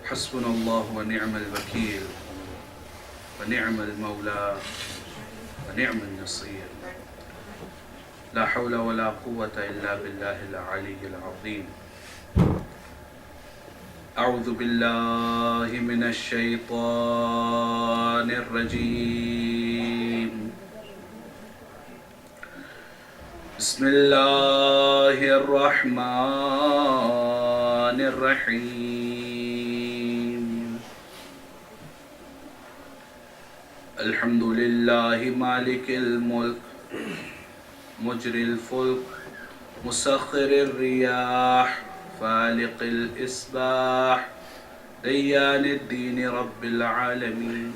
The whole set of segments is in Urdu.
حسبنا الله ونعم الوكيل ونعم المولى ونعم النصير لا حول ولا قوة إلا بالله العلي العظيم. أعوذ بالله من الشيطان الرجيم. بسم الله الرحمن الرحيم. الحمد لله مالك الملك مجري الفلك مسخر الرياح فالق الإصباح ديان الدين رب العالمين.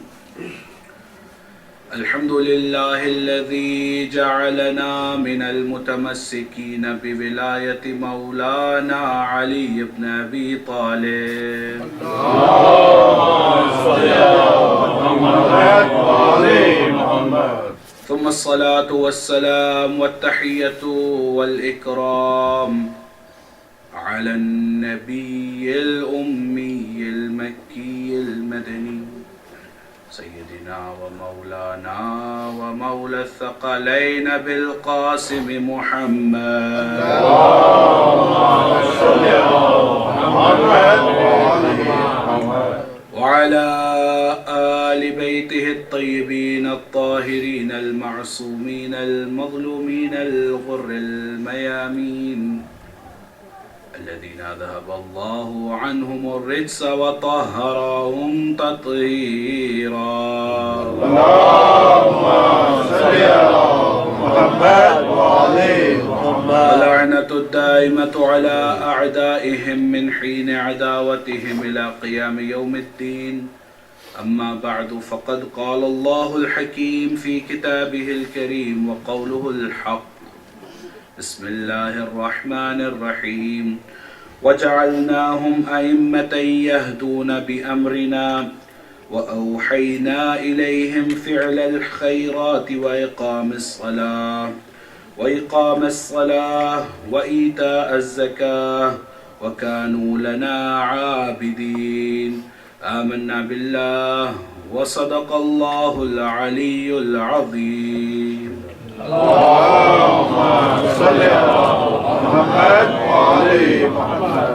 الحمد لله الذي جعلنا من المتمسكين بولاية مولانا علي بن أبي طالب. اللهم صل على محمد وعلى محمد. ثم الصلاة والسلام والتحية والإكرام على النبي الأمي المكي المدني سيدنا ومولانا ومولى الثقلين بالقاسم محمد. اللهم صل على محمد وعلى آل بيته الطيبين الطاهرين المعصومين المظلومين الغر الميامين الذين ذهب الله عنهم الرجس وطهرهم تطهيرا. اللهم صل على محمد وعلى محمد. واللعنة الدائمة على أعدائهم من حين عداوتهم إلى قيام يوم الدين. أما بعد فقد قال الله الحكيم في كتابه الكريم وقوله الحق. بسم الله الرحمن الرحيم. وجعلناهم أئمة يهدون بأمرنا وأوحينا إليهم فعل الخيرات وإقام الصلاة وإيتاء الزكاة وكانوا لنا عابدين. آمنا بالله وصدق الله العلي العظيم. اللهم صل على محمد وعلى محمد.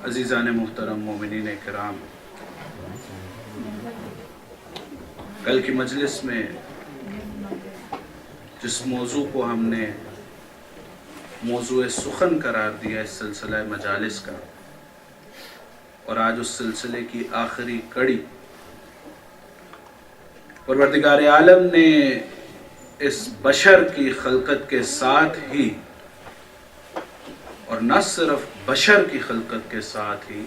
عزیزان محترم مومنین کرام، کل کی مجلس میں جس موضوع کو ہم نے موضوع سخن قرار دیا اس سلسلہ مجالس کا، اور آج اس سلسلے کی آخری کڑی، پروردگار عالم نے اس بشر کی خلقت کے ساتھ ہی، اور نہ صرف بشر کی خلقت کے ساتھ ہی،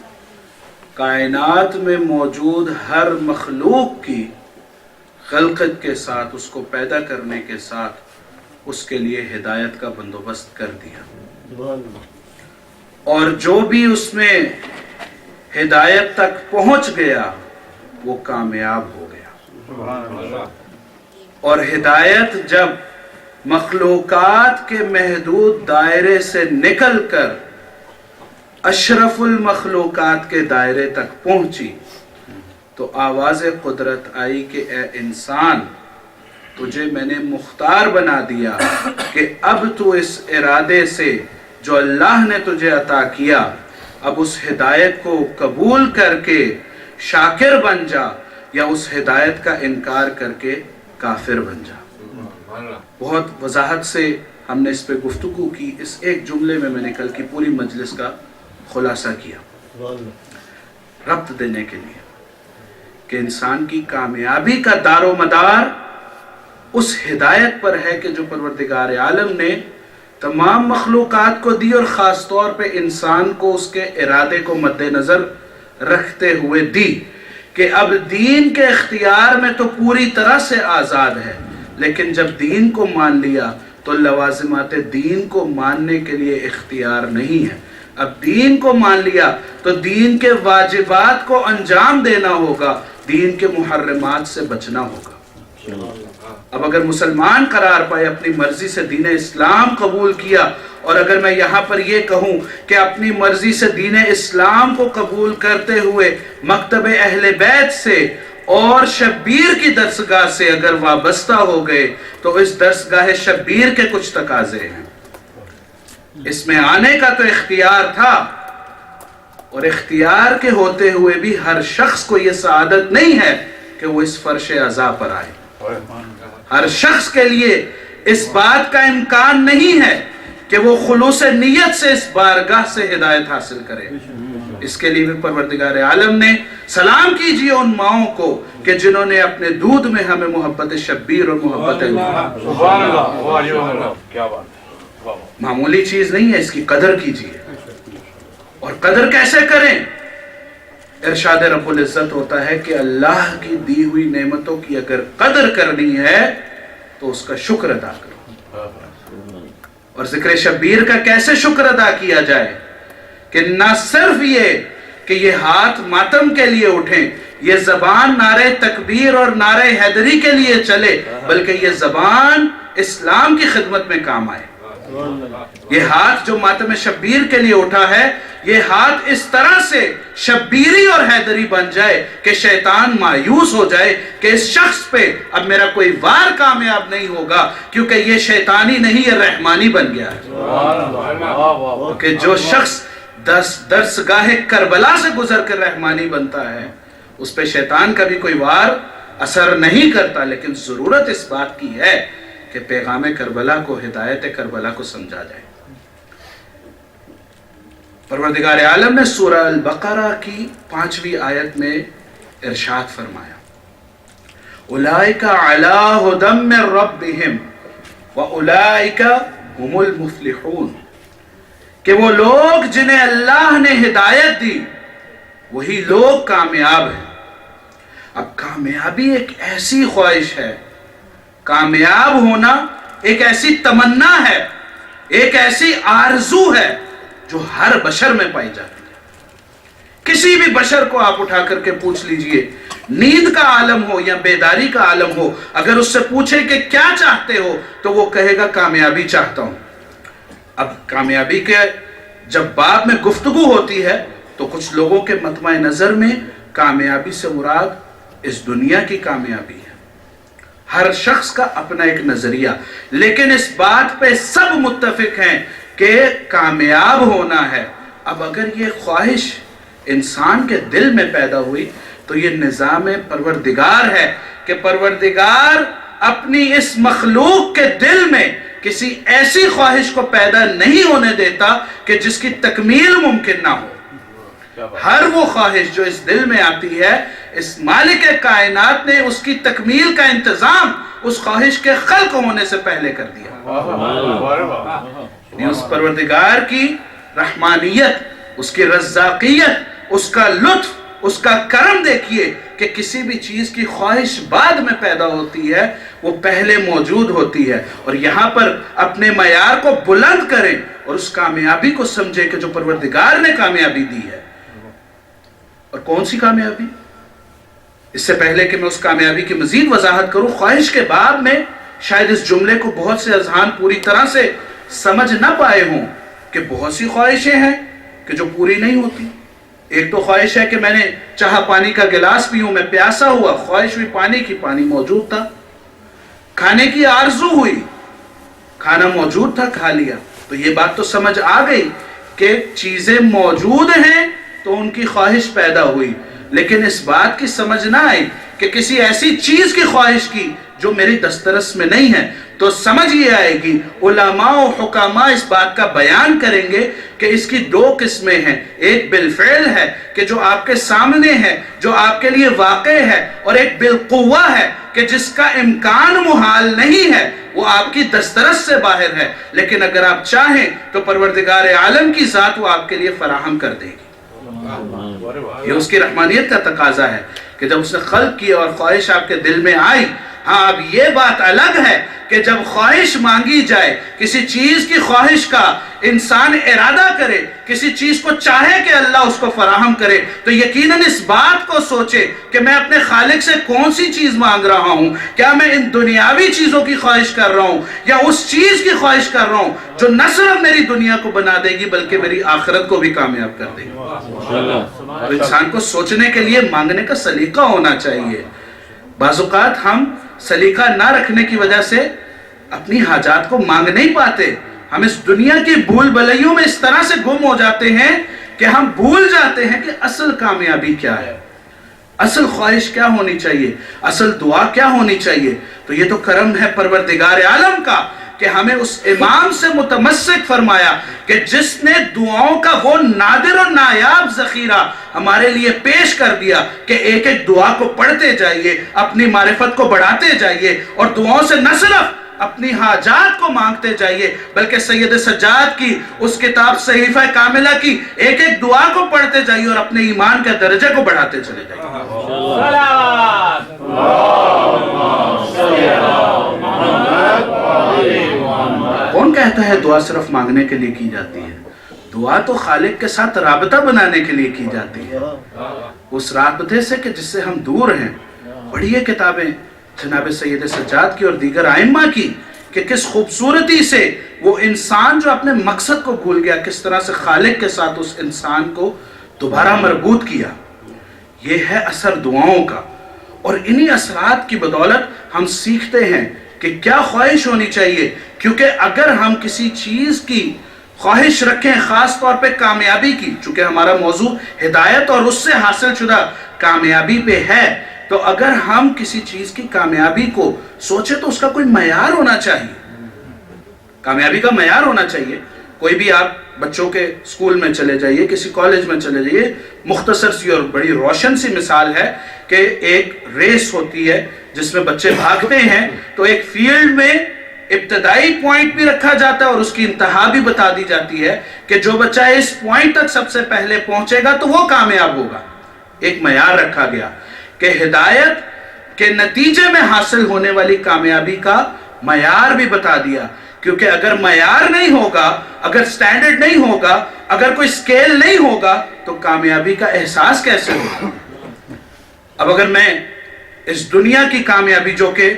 کائنات میں موجود ہر مخلوق کی خلقت کے ساتھ، اس کو پیدا کرنے کے ساتھ اس کے لیے ہدایت کا بندوبست کر دیا، اور جو بھی اس میں ہدایت تک پہنچ گیا وہ کامیاب ہو گیا۔ اور ہدایت جب مخلوقات کے محدود دائرے سے نکل کر اشرف المخلوقات کے دائرے تک پہنچی تو آواز قدرت آئی کہ اے انسان، تجھے میں نے مختار بنا دیا کہ اب تو اس ارادے سے جو اللہ نے تجھے عطا کیا، اب اس ہدایت کو قبول کر کے شاکر بن جا، یا اس ہدایت کا انکار کر کے کافر بن جا۔ بہت وضاحت سے ہم نے اس پہ گفتگو کی۔ اس ایک جملے میں نے کل کی پوری مجلس کا خلاصہ کیا، ربط دینے کے لیے کہ انسان کی کامیابی کا دار و مدار اس ہدایت پر ہے کہ جو پروردگار عالم نے تمام مخلوقات کو دی، اور خاص طور پہ انسان کو اس کے ارادے کو مد نظر رکھتے ہوئے دی کہ اب دین کے اختیار میں تو پوری طرح سے آزاد ہے، لیکن جب دین کو مان لیا تو لوازمات دین کو ماننے کے لیے اختیار نہیں ہے۔ اب دین کو مان لیا تو دین کے واجبات کو انجام دینا ہوگا، دین کے محرمات سے بچنا ہوگا۔ اب اگر مسلمان قرار پائے، اپنی مرضی سے دین اسلام قبول کیا اور اگر میں یہاں پر یہ کہوں کہ اپنی مرضی سے دین اسلام کو قبول کرتے ہوئے مکتب اہل بیت سے اور شبیر کی درسگاہ سے اگر وابستہ ہو گئے تو اس درسگاہ شبیر کے کچھ تقاضے ہیں. اس میں آنے کا تو اختیار تھا، اور اختیار کے ہوتے ہوئے بھی ہر شخص کو یہ سعادت نہیں ہے کہ وہ اس فرش عزا پر آئے. ہر شخص کے لیے اس بات کا امکان نہیں ہے کہ وہ خلوص نیت سے اس بارگاہ سے ہدایت حاصل کرے. اس کے لیے بھی پروردگار عالم نے سلام کیجئے ان ماؤں کو کہ جنہوں نے اپنے دودھ میں ہمیں محبت شبیر اور محبت معمولی چیز نہیں ہے، اس کی قدر کیجئے. اور قدر کیسے کریں؟ ارشاد رب العزت ہوتا ہے کہ اللہ کی دی ہوئی نعمتوں کی اگر قدر کرنی ہے تو اس کا شکر ادا کرو. اور ذکر شبیر کا کیسے شکر ادا کیا جائے کہ نہ صرف یہ کہ یہ ہاتھ ماتم کے لیے اٹھیں، یہ زبان نعرہ تکبیر اور نعرہ حیدری کے لیے چلے، بلکہ یہ زبان اسلام کی خدمت میں کام آئے. یہ ہاتھ جو ماتم شبیر کے لیے اٹھا ہے، یہ ہاتھ اس طرح سے شبیری اور حیدری بن جائے کہ شیطان مایوس ہو جائے کہ اس شخص پہ اب میرا کوئی وار کامیاب نہیں ہوگا، کیونکہ یہ شیطانی نہیں، یہ رحمانی بن گیا ہے. کہ جو شخص درسگاہ کربلا سے گزر کر رحمانی بنتا ہے اس پہ شیطان کا بھی کوئی وار اثر نہیں کرتا. لیکن ضرورت اس بات کی ہے کہ پیغام کربلا کو، ہدایت کربلا کو سمجھا جائے. پروردگار عالم نے سورہ البقرہ کی 5ویں آیت میں ارشاد فرمایا، اولئک علی ھدی من ربہم واولئک ھم المفلحون، کہ وہ لوگ جنہیں اللہ نے ہدایت دی وہی لوگ کامیاب ہیں. اب کامیابی ایک ایسی خواہش ہے، کامیاب ہونا ایک ایسی تمنا ہے، ایک ایسی آرزو ہے جو ہر بشر میں پائی جاتی ہے. کسی بھی بشر کو آپ اٹھا کر کے پوچھ لیجئے، نیند کا عالم ہو یا بیداری کا عالم ہو، اگر اس سے پوچھے کہ کیا چاہتے ہو تو وہ کہے گا کامیابی چاہتا ہوں. اب کامیابی کے جب باب میں گفتگو ہوتی ہے تو کچھ لوگوں کے مطمع نظر میں کامیابی سے مراد اس دنیا کی کامیابی ہے. ہر شخص کا اپنا ایک نظریہ، لیکن اس بات پہ سب متفق ہیں کہ کامیاب ہونا ہے. اب اگر یہ خواہش انسان کے دل میں پیدا ہوئی تو یہ نظام پروردگار ہے کہ پروردگار اپنی اس مخلوق کے دل میں کسی ایسی خواہش کو پیدا نہیں ہونے دیتا کہ جس کی تکمیل ممکن نہ ہو. ہر وہ خواہش جو اس دل میں آتی ہے، اس مالک کائنات نے اس کی تکمیل کا انتظام اس خواہش کے خلق ہونے سے پہلے کر دیا. اس پروردگار کی رحمانیت، اس کی رزاقیت، اس کا لطف، اس کا کرم دیکھیے کہ کسی بھی چیز کی خواہش بعد میں پیدا ہوتی ہے، وہ پہلے موجود ہوتی ہے. اور یہاں پر اپنے معیار کو بلند کریں اور اس کامیابی کو سمجھیں کہ جو پروردگار نے کامیابی دی ہے. اور کون سی کامیابی؟ اس سے پہلے کہ میں اس کامیابی کی مزید وضاحت کروں، خواہش کے باب میں شاید اس جملے کو بہت سے اذہان پوری طرح سے سمجھ نہ پائے ہوں کہ بہت سی خواہشیں ہیں کہ جو پوری نہیں ہوتی. ایک تو خواہش ہے کہ میں نے چاہا پانی کا گلاس پیوں، میں پیاسا ہوا، خواہش ہوئی پانی کی، پانی موجود تھا. کھانے کی آرزو ہوئی، کھانا موجود تھا، کھا لیا. تو یہ بات تو سمجھ آ گئی کہ چیزیں موجود ہیں تو ان کی خواہش پیدا ہوئی. لیکن اس بات کی سمجھ نہ آئی کہ کسی ایسی چیز کی خواہش کی جو میری دسترس میں نہیں ہے. تو سمجھ یہ آئے گی، علماء و حکاماء اس بات کا بیان کریں گے کہ اس کی دو قسمیں ہیں. ایک بالفعل ہے کہ جو آپ کے سامنے ہے، جو آپ کے لیے واقع ہے، اور ایک بالقوہ ہے کہ جس کا امکان محال نہیں ہے، وہ آپ کی دسترس سے باہر ہے. لیکن اگر آپ چاہیں تو پروردگار عالم کی ذات وہ آپ کے لیے فراہم کر دے گی. یہ اس کی رحمانیت کا تقاضا ہے کہ جب اس نے خلق کیا اور خواہش آپ کے دل میں آئی، ہاں اب یہ بات الگ ہے کہ جب خواہش مانگی جائے، کسی چیز کی خواہش کا انسان ارادہ کرے، کسی چیز کو چاہے کہ اللہ اس کو فراہم کرے، تو یقیناً اس بات کو سوچے کہ میں اپنے خالق سے کون سی چیز مانگ رہا ہوں، کیا میں ان دنیاوی چیزوں کی خواہش کر رہا ہوں یا اس چیز کی خواہش کر رہا ہوں جو نہ صرف میری دنیا کو بنا دے گی بلکہ میری آخرت کو بھی کامیاب کر دے گی۔ اور انسان کو سوچنے کے لیے مانگنے کا سلیقہ ہونا چاہیے۔ بعض اوقات ہم سلیقہ نہ رکھنے کی وجہ سے اپنی حاجات کو مانگ نہیں پاتے، ہم اس دنیا کی بھول بھلیوں میں اس طرح سے گم ہو جاتے ہیں کہ ہم بھول جاتے ہیں کہ اصل کامیابی کیا ہے، اصل خواہش کیا ہونی چاہیے، اصل دعا کیا ہونی چاہیے۔ تو یہ تو کرم ہے پروردگار عالم کا کہ ہمیں اس امام سے متمسک فرمایا کہ جس نے دعاؤں کا وہ نادر و نایاب ذخیرہ ہمارے لیے پیش کر دیا کہ ایک ایک دعا کو پڑھتے جائیے، اپنی معرفت کو بڑھاتے جائیے اور دعاؤں سے نہ صرف اپنی حاجات کو مانگتے جائیے بلکہ سید سجاد کی اس کتاب صحیفہ کاملہ کی ایک ایک دعا کو پڑھتے جائیے اور اپنے ایمان کے درجے کو بڑھاتے چلے جائیے۔ کون کہتا ہے دعا صرف مانگنے کے لیے کی جاتی ہے؟ دعا تو خالق کے ساتھ رابطہ بنانے کے لیے کی جاتی ہے، اس رابطے سے کہ جس سے ہم دور ہیں۔ پڑھیے کتابیں جناب سید سجاد کی اور دیگر ائمہ کی کہ کس خوبصورتی سے وہ انسان جو اپنے مقصد کو بھول گیا کس طرح سے خالق کے ساتھ اس انسان کو دوبارہ مربوط کیا۔ یہ ہے اثر دعاؤں کا، اور انہی اثرات کی بدولت ہم سیکھتے ہیں کہ کیا خواہش ہونی چاہیے، کیونکہ اگر ہم کسی چیز کی خواہش رکھیں خاص طور پہ کامیابی کی، چونکہ ہمارا موضوع ہدایت اور اس سے حاصل شدہ کامیابی پہ ہے، تو اگر ہم کسی چیز کی کامیابی کو سوچیں تو اس کا کوئی معیار ہونا چاہیے، کامیابی کا معیار ہونا چاہیے۔ کوئی بھی آپ بچوں کے اسکول میں چلے جائیے، کسی کالج میں چلے جائیے، مختصر سی اور بڑی روشن سی مثال ہے کہ ایک ریس ہوتی ہے جس میں بچے بھاگتے ہیں، تو ایک فیلڈ میں ابتدائی پوائنٹ بھی رکھا جاتا ہے اور اس کی انتہا بھی بتا دی جاتی ہے کہ جو بچہ اس پوائنٹ تک سب سے پہلے پہنچے گا تو وہ کامیاب ہوگا۔ ایک معیار رکھا گیا کہ ہدایت کے نتیجے میں حاصل ہونے والی کامیابی کا معیار بھی بتا دیا، کیونکہ اگر معیار نہیں ہوگا، اگر سٹینڈرڈ نہیں ہوگا، اگر کوئی سکیل نہیں ہوگا تو کامیابی کا احساس کیسے ہوگا؟ اب اگر میں اس دنیا کی کامیابی جو کہ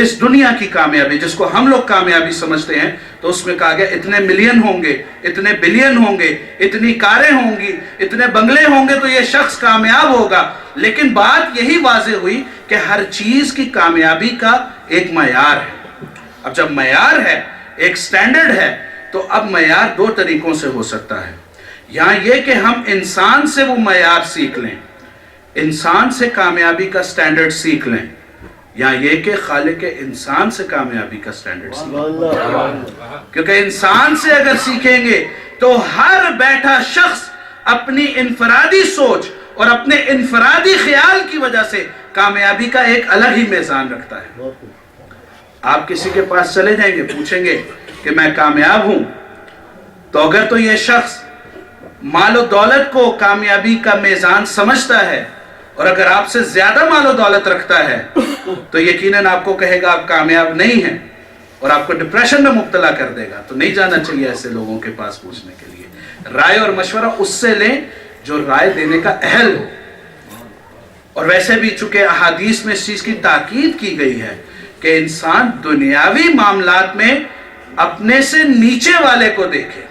اس دنیا کی کامیابی جس کو ہم لوگ کامیابی سمجھتے ہیں تو اس میں کہا گیا اتنے ملین ہوں گے، اتنے بلین ہوں گے، اتنی کاریں ہوں گی، اتنے بنگلے ہوں گے تو یہ شخص کامیاب ہوگا۔ لیکن بات یہی واضح ہوئی کہ ہر چیز کی کامیابی کا ایک معیار ہے۔ اب جب معیار ہے، ایک سٹینڈرڈ ہے، تو اب معیار دو طریقوں سے ہو سکتا ہے۔ یہاں یہ کہ ہم انسان سے وہ معیار سیکھ لیں، انسان سے کامیابی کا سٹینڈرڈ سیکھ لیں، یا یہ کہ خالق انسان سے کامیابی کا سٹینڈرڈ سیکھیں۔ کیونکہ انسان سے اگر سیکھیں گے تو ہر بیٹھا شخص اپنی انفرادی سوچ اور اپنے انفرادی خیال کی وجہ سے کامیابی کا ایک الگ ہی میزان رکھتا ہے۔ آپ کسی کے پاس چلے جائیں گے، پوچھیں گے کہ میں کامیاب ہوں، تو اگر تو یہ شخص مال و دولت کو کامیابی کا میزان سمجھتا ہے اور اگر آپ سے زیادہ مال و دولت رکھتا ہے تو یقیناً آپ کو کہے گا آپ کامیاب نہیں ہیں اور آپ کو ڈپریشن میں مبتلا کر دے گا۔ تو نہیں جانا چاہیے ایسے لوگوں کے پاس پوچھنے کے لیے، رائے اور مشورہ اس سے لیں جو رائے دینے کا اہل ہو۔ اور ویسے بھی چونکہ احادیث میں اس چیز کی تاکید کی گئی ہے کہ انسان دنیاوی معاملات میں اپنے سے نیچے والے کو دیکھے،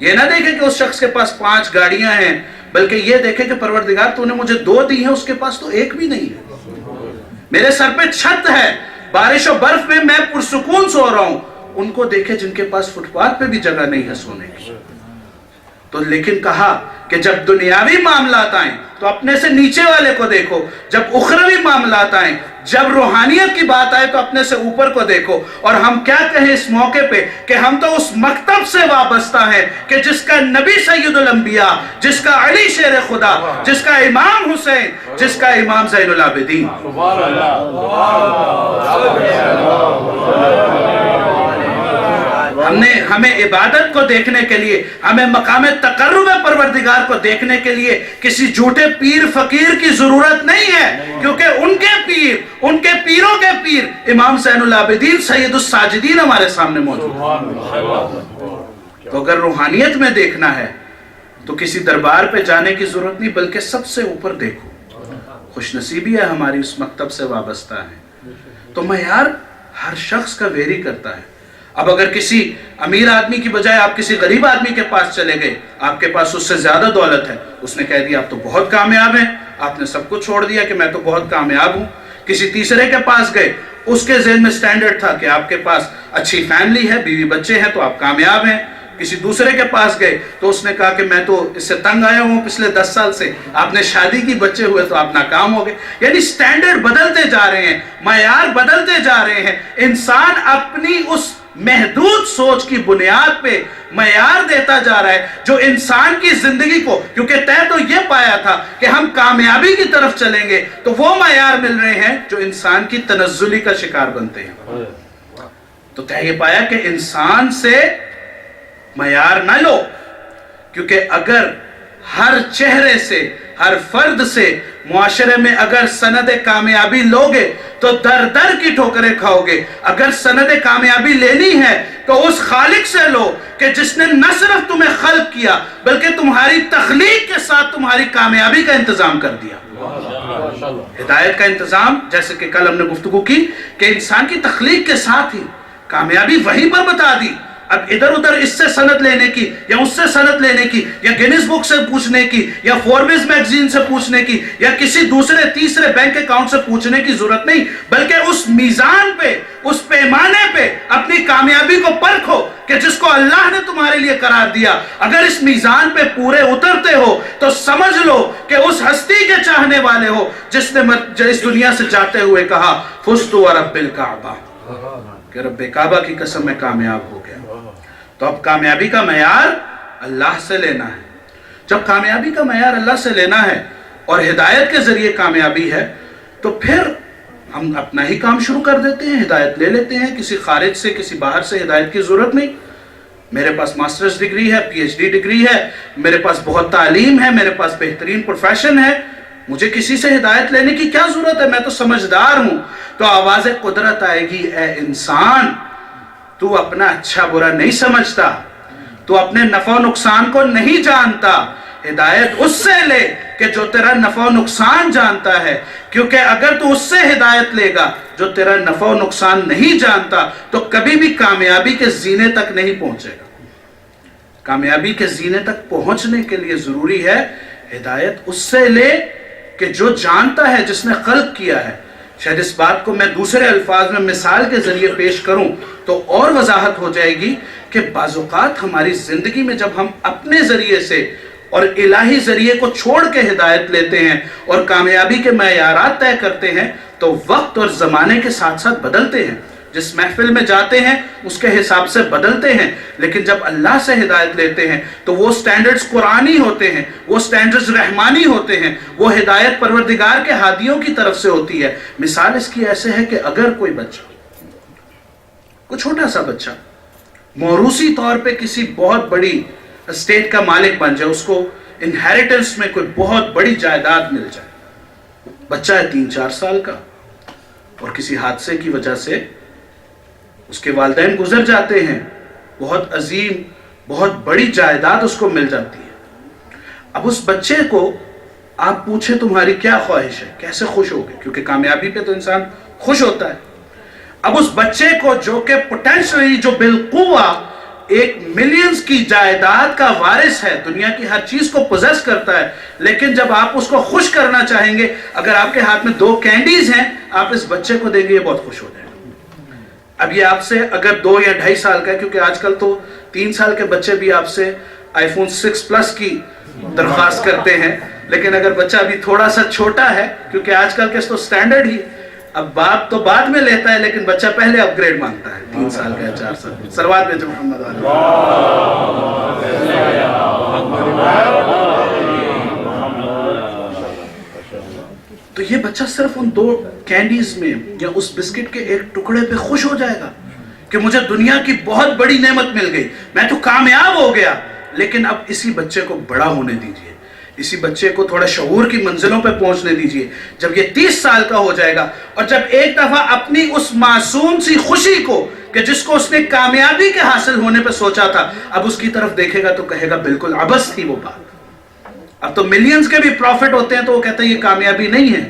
یہ نہ دیکھے کہ اس شخص کے پاس 5 گاڑیاں ہیں، بلکہ یہ دیکھے کہ پروردگار تو نے مجھے 2 دی ہیں، اس کے پاس تو 1 بھی نہیں ہے، میرے سر پہ چھت ہے، بارش و برف میں میں پرسکون سو رہا ہوں، ان کو دیکھے جن کے پاس فٹ پاتھ پہ بھی جگہ نہیں ہے سونے کی۔ تو لیکن کہا کہ جب دنیاوی معاملات آئیں تو اپنے سے نیچے والے کو دیکھو، جب اخروی معاملات آئیں، جب روحانیت کی بات آئے تو اپنے سے اوپر کو دیکھو۔ اور ہم کیا کہیں اس موقع پہ کہ ہم تو اس مکتب سے وابستہ ہیں کہ جس کا نبی سید الانبیاء، جس کا علی شیر خدا، جس کا امام حسین، جس کا امام زین العابدین۔ ہمیں عبادت کو دیکھنے کے لیے، ہمیں مقام تقرب پروردگار کو دیکھنے کے لیے کسی جھوٹے پیر فقیر کی ضرورت نہیں ہے، کیونکہ ان کے پیروں کے پیر امام زین العابدین سید الساجدین ہمارے سامنے موجود ہیں۔ تو اگر روحانیت میں دیکھنا ہے تو کسی دربار پہ جانے کی ضرورت نہیں، بلکہ سب سے اوپر دیکھو۔ خوش نصیبی ہے ہماری اس مکتب سے وابستہ ہے۔ تو معیار ہر شخص کا ویری کرتا ہے۔ اب اگر کسی امیر آدمی کی بجائے آپ کسی غریب آدمی کے پاس چلے گئے، آپ کے پاس اس سے زیادہ دولت ہے، اس نے کہہ دیا آپ تو بہت کامیاب ہیں، آپ نے سب کچھ چھوڑ دیا کہ میں تو بہت کامیاب ہوں۔ کسی تیسرے کے پاس گئے، اس کے ذہن میں سٹینڈرڈ تھا کہ آپ کے پاس اچھی فیملی ہے، بیوی بچے ہیں، تو آپ کامیاب ہیں۔ کسی دوسرے کے پاس گئے تو اس نے کہا کہ میں تو اس سے تنگ آیا ہوں پچھلے 10 سال سے، آپ نے شادی کی، بچے ہوئے تو آپ ناکام ہو گئے۔ یعنی سٹینڈرڈ بدلتے جا رہے ہیں، معیار بدلتے جا رہے ہیں۔ انسان اپنی اس محدود سوچ کی بنیاد پہ معیار دیتا جا رہا ہے جو انسان کی زندگی کو، کیونکہ طے تو یہ پایا تھا کہ ہم کامیابی کی طرف چلیں گے، تو وہ معیار مل رہے ہیں جو انسان کی تنزلی کا شکار بنتے ہیں۔ تو طے یہ پایا کہ انسان سے معیار نہ لو، کیونکہ اگر ہر چہرے سے، ہر فرد سے معاشرے میں اگر سند کامیابی لوگے تو در در کی ٹھوکریں کھاؤ گے۔ اگر سند کامیابی لینی ہے تو اس خالق سے لو کہ جس نے نہ صرف تمہیں خلق کیا بلکہ تمہاری تخلیق کے ساتھ تمہاری کامیابی کا انتظام کر دیا۔ ہدایت کا انتظام، جیسے کہ کل ہم نے گفتگو کی کہ انسان کی تخلیق کے ساتھ ہی کامیابی وہیں پر بتا دی۔ اب ادھر ادھر اس سے سند لینے کی یا اس سے سند لینے کی یا گینیس بک سے پوچھنے کی یا فوربس میگزین سے پوچھنے کی یا کسی دوسرے تیسرے بینک اکاؤنٹ سے پوچھنے کی ضرورت نہیں، بلکہ اس میزان پہ، اس پیمانے پہ اپنی کامیابی کو پرکھو کہ جس کو اللہ نے تمہارے لیے قرار دیا۔ اگر اس میزان پہ پورے اترتے ہو تو سمجھ لو کہ اس ہستی کے چاہنے والے ہو جس نے اس دنیا سے جاتے ہوئے کہا فزت ورب الکعبہ، کہ رب کعبہ کی قسم میں کامیاب ہو گیا۔ تو اب کامیابی کا معیار اللہ سے لینا ہے۔ جب کامیابی کا معیار اللہ سے لینا ہے اور ہدایت کے ذریعے کامیابی ہے تو پھر ہم اپنا ہی کام شروع کر دیتے ہیں، ہدایت لے لیتے ہیں، کسی خارج سے، کسی باہر سے ہدایت کی ضرورت نہیں۔ میرے پاس ماسٹرز ڈگری ہے، پی ایچ ڈی ڈگری ہے، میرے پاس بہت تعلیم ہے، میرے پاس بہترین پروفیشن ہے، مجھے کسی سے ہدایت لینے کی کیا ضرورت ہے، میں تو سمجھدار ہوں۔ تو آواز قدرت آئے گی، اے انسان تو اپنا اچھا برا نہیں سمجھتا، تو اپنے نفع و نقصان کو نہیں جانتا، ہدایت اس سے لے کہ جو تیرا نفع و نقصان جانتا ہے، کیونکہ اگر تو اس سے ہدایت لے گا جو تیرا نفع و نقصان نہیں جانتا تو کبھی بھی کامیابی کے زینے تک نہیں پہنچے گا۔ کامیابی کے زینے تک پہنچنے کے لیے ضروری ہے ہدایت اس سے لے کہ جو جانتا ہے، جس نے خلق کیا ہے۔ شاید اس بات کو میں دوسرے الفاظ میں مثال کے ذریعے پیش کروں تو اور وضاحت ہو جائے گی کہ بعض اوقات ہماری زندگی میں جب ہم اپنے ذریعے سے اور الہی ذریعے کو چھوڑ کے ہدایت لیتے ہیں اور کامیابی کے معیارات طے کرتے ہیں تو وقت اور زمانے کے ساتھ ساتھ بدلتے ہیں۔ جس محفل میں جاتے ہیں اس کے حساب سے بدلتے ہیں، لیکن جب اللہ سے ہدایت لیتے ہیں تو وہ سٹینڈرڈز قرآنی ہوتے ہیں، وہ سٹینڈرڈز رحمانی ہوتے ہیں، وہ ہدایت پروردگار کے ہادیوں کی طرف سے ہوتی ہے۔ مثال اس کی ایسے ہے کہ اگر کوئی بچہ، کوئی چھوٹا سا بچہ موروثی طور پہ کسی بہت بڑی اسٹیٹ کا مالک بن جائے، اس کو انہیریٹنس میں کوئی بہت بڑی جائیداد مل جائے، بچہ ہے 3-4 سال کا اور کسی حادثے کی وجہ سے اس کے والدین گزر جاتے ہیں، بہت عظیم، بہت بڑی جائیداد اس کو مل جاتی ہے۔ اب اس بچے کو آپ پوچھیں تمہاری کیا خواہش ہے، کیسے خوش ہوگے، کیونکہ کامیابی پہ تو انسان خوش ہوتا ہے۔ اب اس بچے کو جو کہ پوٹینشلی، جو بالقوہ 1 ملینز کی جائیداد کا وارث ہے، دنیا کی ہر چیز کو پوزیس کرتا ہے، لیکن جب آپ اس کو خوش کرنا چاہیں گے، اگر آپ کے ہاتھ میں 2 کینڈیز ہیں، آپ اس بچے کو دیں گے، یہ بہت خوش ہو جائے گا۔ اب یہ آپ سے اگر 2 یا 2.5 سال کا ہے، کیونکہ آج کل تو 3 سال کے بچے بھی آپ سے آئی فون 6 پلس کی درخواست کرتے ہیں، لیکن اگر بچہ ابھی تھوڑا سا چھوٹا ہے، کیونکہ آج کل کے تو سٹینڈرڈ ہی، اب باپ تو بعد میں لیتا ہے لیکن بچہ پہلے اپ گریڈ مانگتا ہے، 3 سال کا ہے، 4 سال کا۔ سلوات بھیجو محمد علیہ۔ تو یہ بچہ صرف ان 2 کینڈیز میں یا اس بسکٹ کے ایک ٹکڑے پہ خوش ہو جائے گا کہ مجھے دنیا کی بہت بڑی نعمت مل گئی، میں تو کامیاب ہو گیا، لیکن اب اسی بچے کو بڑا ہونے دیجئے، اسی بچے کو تھوڑا شعور کی منزلوں پہ پہنچنے دیجئے۔ جب یہ 30 سال کا ہو جائے گا اور جب ایک دفعہ اپنی اس معصوم سی خوشی کو کہ جس کو اس نے کامیابی کے حاصل ہونے پہ سوچا تھا، اب اس کی طرف دیکھے گا تو کہے گا بالکل عبث تھی وہ بات۔ اب تو ملینز کے بھی پروفٹ ہوتے ہیں تو وہ کہتے ہیں یہ کامیابی نہیں ہے،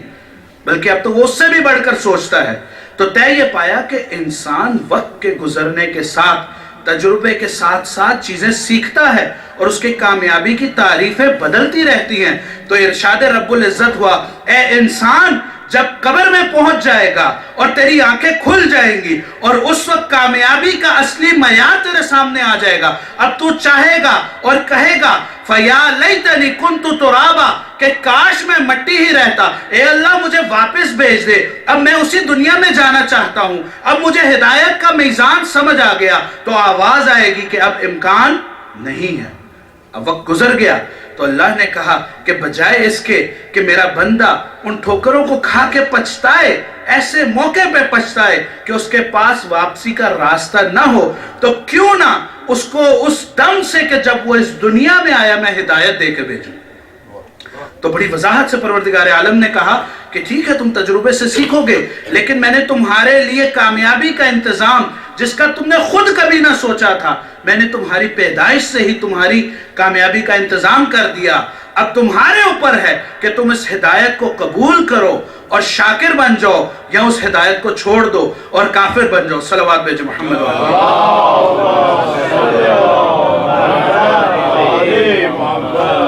بلکہ اب تو وہ اس سے بھی بڑھ کر سوچتا ہے۔ تو طے یہ پایا کہ انسان وقت کے گزرنے کے ساتھ، تجربے کے ساتھ ساتھ چیزیں سیکھتا ہے اور اس کی کامیابی کی تعریفیں بدلتی رہتی ہیں۔ تو ارشاد رب العزت ہوا، اے انسان جب قبر میں پہنچ جائے گا اور تیری آنکھیں کھل جائیں گی اور اس وقت کامیابی کا اصلی معیار تیرے سامنے آ جائے گا، اب تو چاہے گا اور کہے گا فَيَا لَيْتَنِي كُنْتُ تُرَابًا، کہ کاش میں مٹی ہی رہتا، اے اللہ مجھے واپس بھیج دے، اب میں اسی دنیا میں جانا چاہتا ہوں، اب مجھے ہدایت کا میزان سمجھ آ گیا۔ تو آواز آئے گی کہ اب امکان نہیں ہے، اب وقت گزر گیا۔ تو اللہ نے کہا کہ بجائے اس کے کہ میرا بندہ ان ٹھوکروں کو کھا کے پچھتائے، ایسے موقع پہ پچھتائے کہ اس کے پاس واپسی کا راستہ نہ ہو، تو کیوں نہ اس کو اس دم سے کہ جب وہ اس دنیا میں آیا میں ہدایت دے کے بھیجوں۔ تو بڑی وضاحت سے پروردگار عالم نے کہا کہ ٹھیک ہے تم تجربے سے سیکھو گے، لیکن میں نے تمہارے لیے کامیابی کا انتظام جس کا تم نے خود کبھی نہ سوچا تھا، میں نے تمہاری پیدائش سے ہی تمہاری کامیابی کا انتظام کر دیا۔ اب تمہارے اوپر ہے کہ تم اس ہدایت کو قبول کرو اور شاکر بن جاؤ، یا اس ہدایت کو چھوڑ دو اور کافر بن جاؤ۔ صلوات بھیجو محمد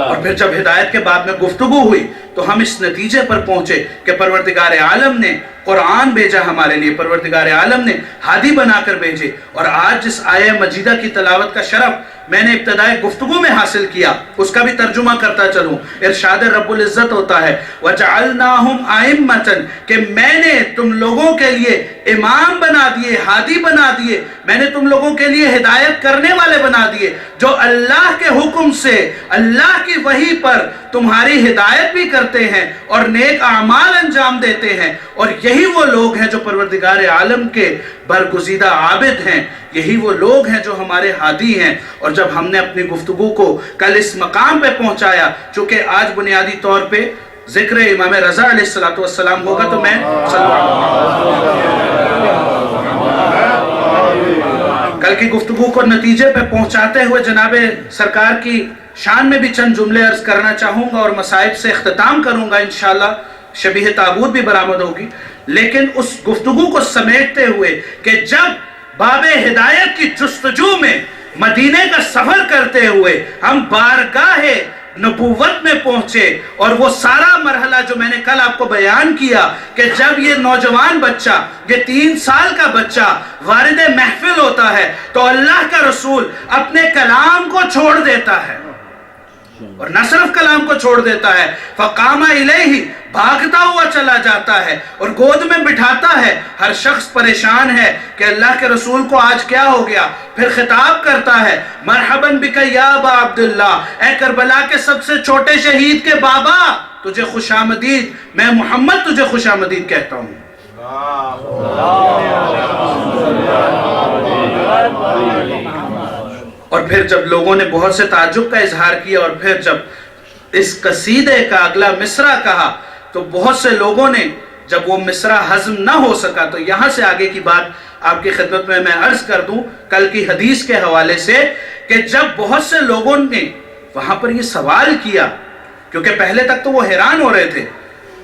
اور پھر جب ہدایت کے بعد میں گفتگو ہوئی تو ہم اس نتیجے پر پہنچے کہ پروردگار عالم نے قرآن بھیجا ہمارے لیے، پروردگار عالم نے ہادی بنا کر بھیجے، اور آج جس آیہ مجیدہ کی تلاوت کا شرف میں نے ابتدائی گفتگو میں حاصل کیا اس کا بھی ترجمہ کرتا چلوں۔ ارشاد رب العزت ہوتا ہے وَجَعَلْنَاهُمْ أَئِمَّةً، کہ میں نے تم لوگوں کے لیے امام بنا دیے، ہادی بنا دیے، میں نے تم لوگوں کے لیے ہدایت کرنے والے بنا دیے، جو اللہ کے حکم سے اللہ کی وحی پر تمہاری ہدایت بھی کرتے ہیں اور نیک اعمال انجام دیتے ہیں۔ اور یہی وہ لوگ ہیں جو پروردگار عالم کے برگزیدہ عابد ہیں، یہی وہ لوگ ہیں جو ہمارے ہادی ہیں۔ اور جب ہم نے اپنی گفتگو کو کل اس مقام پہ پہنچایا، چونکہ آج بنیادی طور پہ ذکر امام رضا علیہ السلام ہوگا، تو میں کل کی گفتگو کو نتیجے پہ پہنچاتے ہوئے جناب سرکار کی شان میں بھی چند جملے عرض کرنا چاہوں گا اور مصائب سے اختتام کروں گا، انشاءاللہ شبیہ تابوت بھی برآمد ہوگی۔ لیکن اس گفتگو کو سمیٹتے ہوئے کہ جب باب ہدایت کی جستجو میں مدینے کا سفر کرتے ہوئے ہم بارگاہ نبوت میں پہنچے، اور وہ سارا مرحلہ جو میں نے کل آپ کو بیان کیا کہ جب یہ نوجوان بچہ، یہ 3 سال کا بچہ وارد محفل ہوتا ہے تو اللہ کا رسول اپنے کلام کو چھوڑ دیتا ہے، اور نہ صرف کلام کو چھوڑ دیتا ہے، فقام الیہ، بھاگتا ہوا چلا جاتا ہے اور گود میں بٹھاتا ہے۔ ہر شخص پریشان ہے کہ اللہ کے رسول کو آج کیا ہو گیا، پھر خطاب کرتا ہے مرحباً بک یا ابا عبداللہ، اے کربلا کے سب سے چھوٹے شہید کے بابا، تجھے خوش آمدید، میں محمد تجھے خوش آمدید کہتا ہوں۔ اور پھر جب لوگوں نے بہت سے تعجب کا اظہار کیا اور پھر جب اس قصیدے کا اگلا مصرع کہا تو بہت سے لوگوں نے، جب وہ مصرع ہضم نہ ہو سکا تو یہاں سے آگے کی بات آپ کی خدمت میں عرض کر دوں کل کی حدیث کے حوالے سے، کہ جب بہت سے لوگوں نے وہاں پر یہ سوال کیا، کیونکہ پہلے تک تو وہ حیران ہو رہے تھے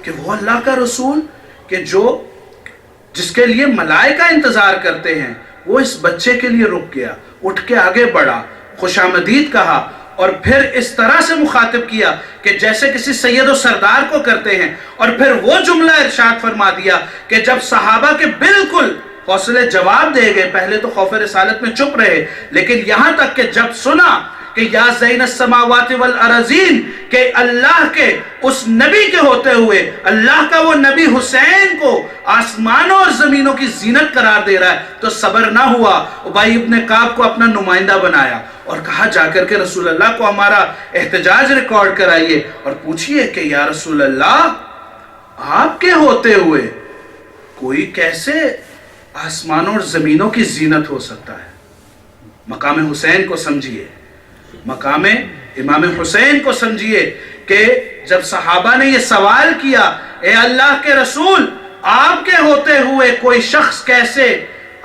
کہ وہ اللہ کا رسول کہ جس کے لیے ملائکہ انتظار کرتے ہیں، وہ اس بچے کے لیے رک گیا، اٹھ کے آگے بڑھا، خوش آمدید کہا، اور پھر اس طرح سے مخاطب کیا کہ جیسے کسی سید و سردار کو کرتے ہیں، اور پھر وہ جملہ ارشاد فرما دیا کہ جب صحابہ کے بالکل حوصلے جواب دے گئے، پہلے تو خوف رسالت میں چپ رہے، لیکن یہاں تک کہ جب سنا کہ یا زین السماوات والارضین، کہ اللہ کے اس نبی کے ہوتے ہوئے اللہ کا وہ نبی حسین کو آسمانوں اور زمینوں کی زینت قرار دے رہا ہے، تو صبر نہ ہوا، ابی ابن کعب کو اپنا نمائندہ بنایا اور کہا جا کر کے رسول اللہ کو ہمارا احتجاج ریکارڈ کرائیے اور پوچھئے کہ یا رسول اللہ آپ کے ہوتے ہوئے کوئی کیسے آسمانوں اور زمینوں کی زینت ہو سکتا ہے۔ مقام حسین کو سمجھیے، مقام امام حسین کو سمجھیے کہ جب صحابہ نے یہ سوال کیا، اے اللہ کے رسول، آپ کے ہوتے ہوئے کوئی شخص کیسے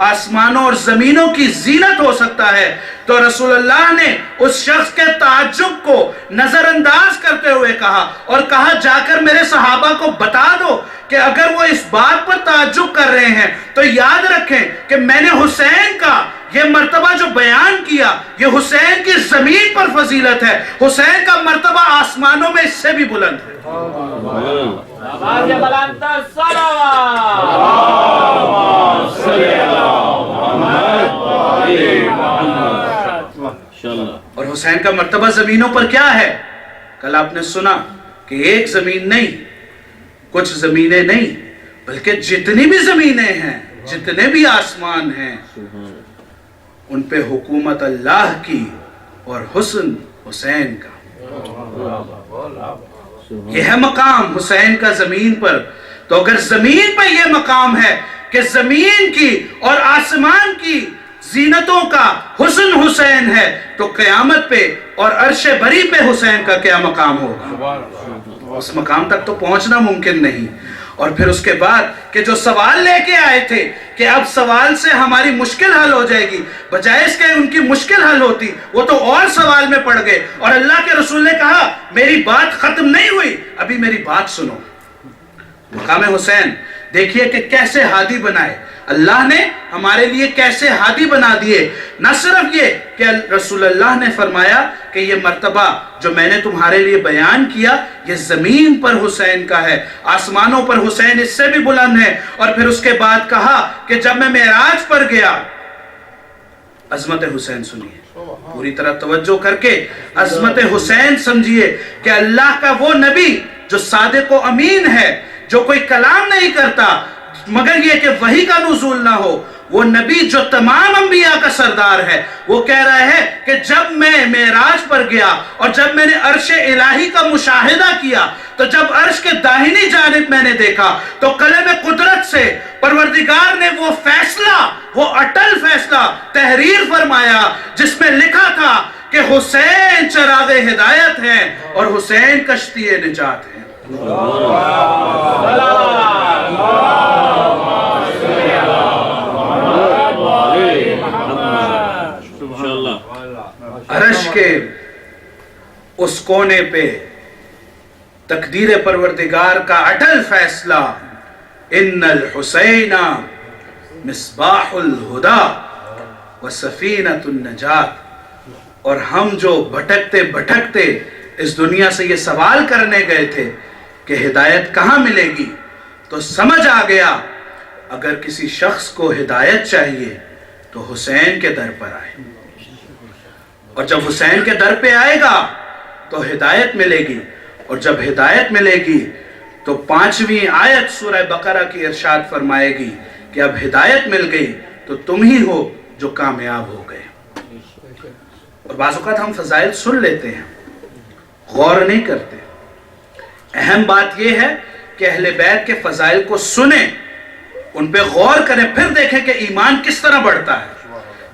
آسمانوں اور زمینوں کی زینت ہو سکتا ہے، تو رسول اللہ نے اس شخص کے تعجب کو نظر انداز کرتے ہوئے کہا، اور کہا جا کر میرے صحابہ کو بتا دو کہ اگر وہ اس بات پر تعجب کر رہے ہیں تو یاد رکھیں کہ میں نے حسین کا یہ مرتبہ جو بیان کیا، یہ حسین کی زمین پر فضیلت ہے، حسین کا مرتبہ آسمانوں میں اس سے بھی بلند ہے۔ اور حسین کا مرتبہ زمینوں پر کیا ہے؟ کل آپ نے سنا کہ ایک زمین نہیں، کچھ زمینیں نہیں، بلکہ جتنی بھی زمینیں ہیں، جتنے بھی آسمان ہیں، ان پہ حکومت اللہ کی اور حسن حسین کا۔ یہ ہے مقام حسین کا زمین پر۔ تو اگر زمین پہ یہ مقام ہے کہ زمین کی اور آسمان کی زینتوں کا حسن حسین ہے، تو قیامت پہ اور عرش بری پہ حسین کا کیا مقام ہوگا؟ اس مقام تک تو پہنچنا ممکن نہیں۔ اور پھر اس کے بعد کہ جو سوال لے کے آئے تھے کہ اب سوال سے ہماری مشکل حل ہو جائے گی، بجائے اس کے ان کی مشکل حل ہوتی، وہ تو اور سوال میں پڑ گئے، اور اللہ کے رسول نے کہا میری بات ختم نہیں ہوئی، ابھی میری بات سنو۔ مقام حسین دیکھیے کہ کیسے ہادی بنائے اللہ نے، ہمارے لیے کیسے ہادی بنا دیے۔ نہ صرف یہ کہ رسول اللہ نے فرمایا کہ یہ مرتبہ جو میں نے تمہارے لیے بیان کیا یہ زمین پر حسین کا ہے، آسمانوں پر حسین اس سے بھی بلند ہے، اور پھر اس کے بعد کہا کہ جب میں معراج پر گیا، عظمت حسین سنیے، پوری طرح توجہ کر کے عظمت حسین سمجھیے کہ اللہ کا وہ نبی جو صادق و امین ہے، جو کوئی کلام نہیں کرتا مگر یہ کہ وحی کا نزول نہ ہو، وہ نبی جو تمام انبیاء کا سردار ہے، وہ کہہ رہا ہے کہ جب میں معراج پر گیا اور جب میں نے عرش الہی کا مشاہدہ کیا، تو جب عرش کے داہنی جانب میں نے دیکھا تو قلم قدرت سے پروردگار نے وہ فیصلہ، وہ اٹل فیصلہ تحریر فرمایا جس میں لکھا تھا کہ حسین چراغ ہدایت ہے اور حسین کشتی نجات ہے۔ عرش کے اس کونے پہ تقدیر پروردگار کا اٹل فیصلہ، ان الحسین مصباح الہدا وسفینۃ النجات۔ اور ہم جو بھٹکتے بھٹکتے اس دنیا سے یہ سوال کرنے گئے تھے کہ ہدایت کہاں ملے گی، تو سمجھ آ گیا اگر کسی شخص کو ہدایت چاہیے تو حسین کے در پر آئے، اور جب حسین کے در پہ آئے گا تو ہدایت ملے گی، اور جب ہدایت ملے گی تو 5ویں آیت سورہ بقرہ کی ارشاد فرمائے گی کہ اب ہدایت مل گئی تو تم ہی ہو جو کامیاب ہو گئے۔ اور بعض اوقات ہم فضائل سن لیتے ہیں، غور نہیں کرتے۔ اہم بات یہ ہے کہ اہل بیت کے فضائل کو سنیں، ان پہ غور کریں، پھر دیکھیں کہ ایمان کس طرح بڑھتا ہے۔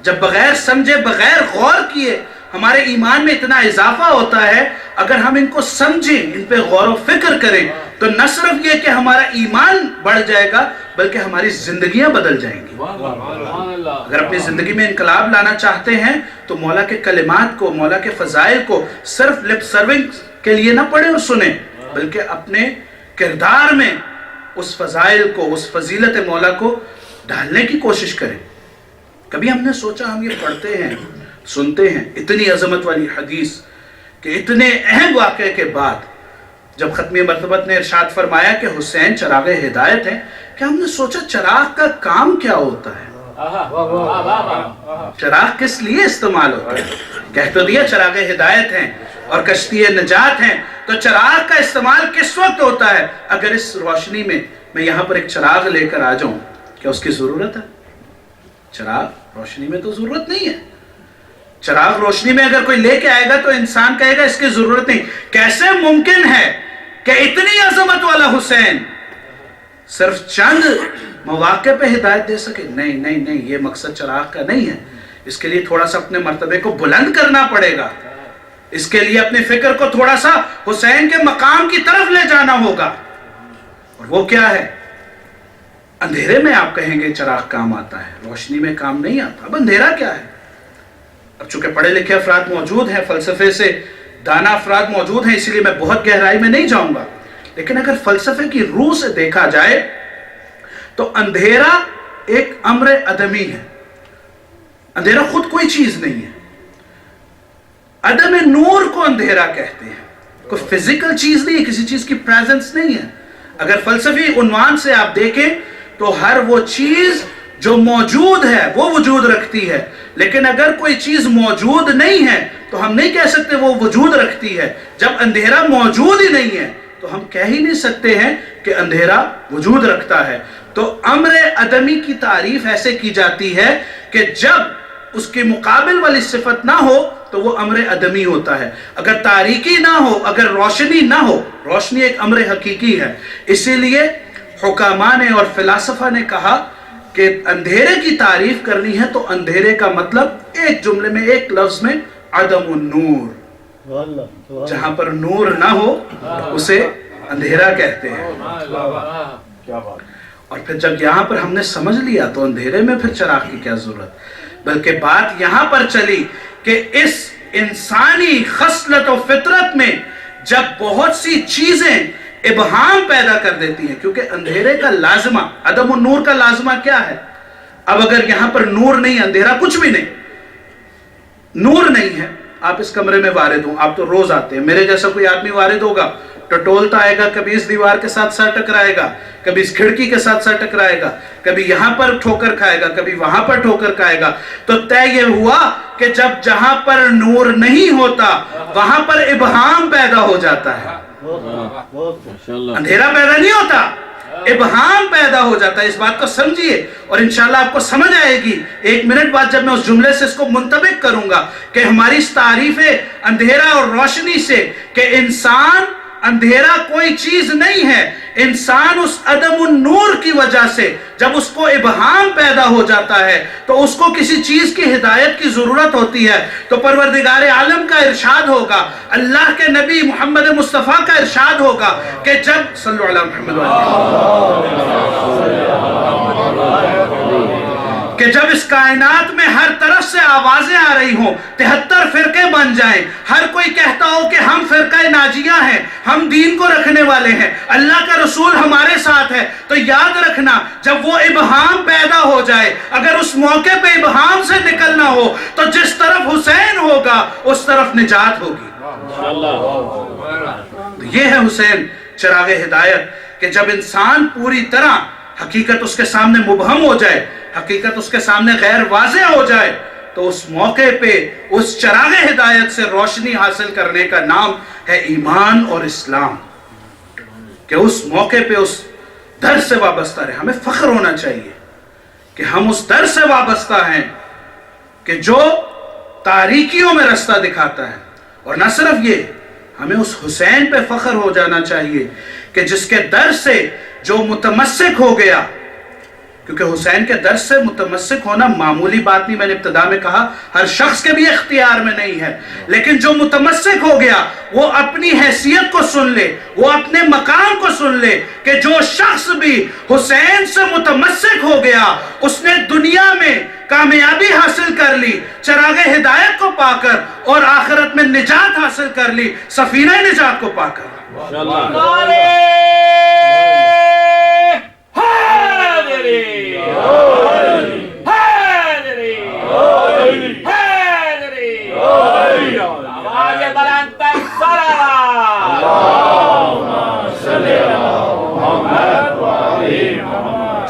جب بغیر سمجھے، بغیر غور کیے ہمارے ایمان میں اتنا اضافہ ہوتا ہے، اگر ہم ان کو سمجھیں، ان پہ غور و فکر کریں، تو نہ صرف یہ کہ ہمارا ایمان بڑھ جائے گا بلکہ ہماری زندگیاں بدل جائیں گی۔ اگر اپنی زندگی میں انقلاب لانا چاہتے ہیں تو مولا کے کلمات کو، مولا کے فضائل کو صرف لپ سرونگ کے لیے نہ پڑھیں اور سنیں، بلکہ اپنے کردار میں اس فضائل کو، اس فضیلت مولا کو ڈالنے کی کوشش کریں۔ کبھی ہم نے سوچا، ہم یہ پڑھتے ہیں، سنتے ہیں اتنی عظمت والی حدیث کہ اتنے اہم واقعے کے بعد جب ختمی مرتبت نے ارشاد فرمایا کہ حسین چراغ ہدایت ہے، کہ ہم نے سوچا چراغ کا کام کیا ہوتا ہے، چراغ کس لیے استعمال ہوتا ہے؟ کہہ تو دیا چراغ ہدایت ہیں اور کشتی نجات ہیں، تو چراغ کا استعمال کس وقت ہوتا ہے؟ اگر اس روشنی میں یہاں پر ایک چراغ لے کر آ جاؤں، کیا اس کی ضرورت ہے؟ چراغ روشنی میں تو ضرورت نہیں ہے۔ چراغ روشنی میں اگر کوئی لے کے آئے گا تو انسان کہے گا اس کی ضرورت نہیں۔ کیسے ممکن ہے کہ اتنی عظمت والا حسین صرف چند مواقع پہ ہدایت دے سکے؟ نہیں نہیں نہیں، یہ مقصد چراغ کا نہیں ہے. اس کے لیے تھوڑا سا اپنے مرتبے کو بلند کرنا پڑے گا، اس کے لیے اپنے فکر کو تھوڑا سا حسین کے مقام کی طرف لے جانا ہوگا. اور وہ کیا ہے؟ اندھیرے میں آپ کہیں گے چراغ کام آتا ہے، روشنی میں کام نہیں آتا. اب اندھیرا کیا ہے؟ اب چونکہ پڑھے لکھے افراد موجود ہیں، فلسفے سے دانا افراد موجود ہیں، اسی لیے میں بہت گہرائی میں نہیں جاؤں گا، لیکن اگر فلسفے کی روح سے دیکھا جائے تو اندھیرا ایک امر عدمی ہے. اندھیرا خود کوئی چیز نہیں ہے. عدم نور کو اندھیرا کہتے ہیں. کوئی فزیکل چیز نہیں ہے، کسی چیز کی پریزنس نہیں ہے. اگر فلسفی عنوان سے آپ دیکھیں تو ہر وہ چیز جو موجود ہے وہ وجود رکھتی ہے، لیکن اگر کوئی چیز موجود نہیں ہے تو ہم نہیں کہہ سکتے وہ وجود رکھتی ہے. جب اندھیرا موجود ہی نہیں ہے تو ہم کہہ ہی نہیں سکتے ہیں کہ اندھیرا وجود رکھتا ہے. تو امر عدمی کی تعریف ایسے کی جاتی ہے کہ جب اس کے مقابل والی صفت نہ ہو تو وہ امر عدمی ہوتا ہے. اگر تاریکی نہ ہو، اگر روشنی نہ ہو، روشنی ایک امر حقیقی ہے. اسی لیے حکاماء نے اور فلاسفہ نے کہا کہ اندھیرے کی تعریف کرنی ہے تو اندھیرے کا مطلب ایک جملے میں، ایک لفظ میں، عدم النور. جہاں پر نور نہ ہو اسے اندھیرا کہتے ہیں. اور پھر جب یہاں پر ہم نے سمجھ لیا تو اندھیرے میں پھر چراغ کی کیا ضرورت؟ بلکہ بات یہاں پر چلی کہ اس انسانی خصلت و فطرت میں جب بہت سی چیزیں ابہام پیدا کر دیتی ہیں، کیونکہ اندھیرے کا لازمہ، عدم النور کا لازمہ کیا ہے؟ اب اگر یہاں پر نور نہیں، اندھیرا کچھ بھی نہیں، نور نہیں ہے، آپ اس کمرے میں وارد ہوں، آپ تو روز آتے ہیں، میرے جیسا کوئی آدمی وارد ہوگا ٹٹولتا آئے گا، کبھی اس دیوار کے ساتھ سر ٹکرائے گا، کبھی اس کھڑکی کے ساتھ سر ٹکرائے گا، کبھی یہاں پر ٹھوکر کھائے گا، کبھی وہاں پر ٹھوکر کھائے گا. تو طے یہ ہوا کہ جب جہاں پر نور نہیں ہوتا وہاں پر ابہام پیدا ہو جاتا ہے. اندھیرا پیدا نہیں ہوتا، ابہام پیدا ہو جاتا ہے. اس بات کو سمجھیے اور انشاءاللہ آپ کو سمجھ آئے گی. ایک منٹ بعد جب میں اس جملے سے اس کو منطبق کروں گا کہ ہماری اس تعریف اندھیرا اور روشنی سے کہ انسان، اندھیرا کوئی چیز نہیں ہے، انسان اس عدم النور کی وجہ سے جب اس کو ابہام پیدا ہو جاتا ہے تو اس کو کسی چیز کی ہدایت کی ضرورت ہوتی ہے. تو پروردگار عالم کا ارشاد ہوگا، اللہ کے نبی محمد مصطفیٰ کا ارشاد ہوگا کہ جب صلو علی محمد کہ جب اس کائنات میں ہر طرف سے آوازیں آ رہی ہوں، 73 فرقے بن جائیں، ہر کوئی کہتا ہو کہ ہم فرقہ ناجیہ ہیں، ہم دین کو رکھنے والے ہیں، اللہ کا رسول ہمارے ساتھ ہے، تو یاد رکھنا جب وہ ابہام پیدا ہو جائے، اگر اس موقع پہ ابہام سے نکلنا ہو تو جس طرف حسین ہوگا اس طرف نجات ہوگی. یہ ہے حسین چراغ ہدایت کہ جب انسان پوری طرح حقیقت اس کے سامنے مبہم ہو جائے، حقیقت اس کے سامنے غیر واضح ہو جائے، تو اس موقع پہ اس چراغ ہدایت سے روشنی حاصل کرنے کا نام ہے ایمان اور اسلام. کہ اس موقع پہ اس در سے وابستہ رہے. ہمیں فخر ہونا چاہیے کہ ہم اس در سے وابستہ ہیں کہ جو تاریکیوں میں رستہ دکھاتا ہے. اور نہ صرف یہ، ہمیں اس حسین پہ فخر ہو جانا چاہیے کہ جس کے در سے جو متمسک ہو گیا. کیونکہ حسین کے در سے متمسک ہونا معمولی بات نہیں، میں نے ابتدا میں کہا ہر شخص کے بھی اختیار میں نہیں ہے، لیکن جو متمسک ہو گیا وہ اپنی حیثیت کو سن لے، وہ اپنے مقام کو سن لے کہ جو شخص بھی حسین سے متمسک ہو گیا اس نے دنیا میں کامیابی حاصل کر لی، چراغ ہدایت کو پا کر، اور آخرت میں نجات حاصل کر لی، سفینہ نجات کو پا کر.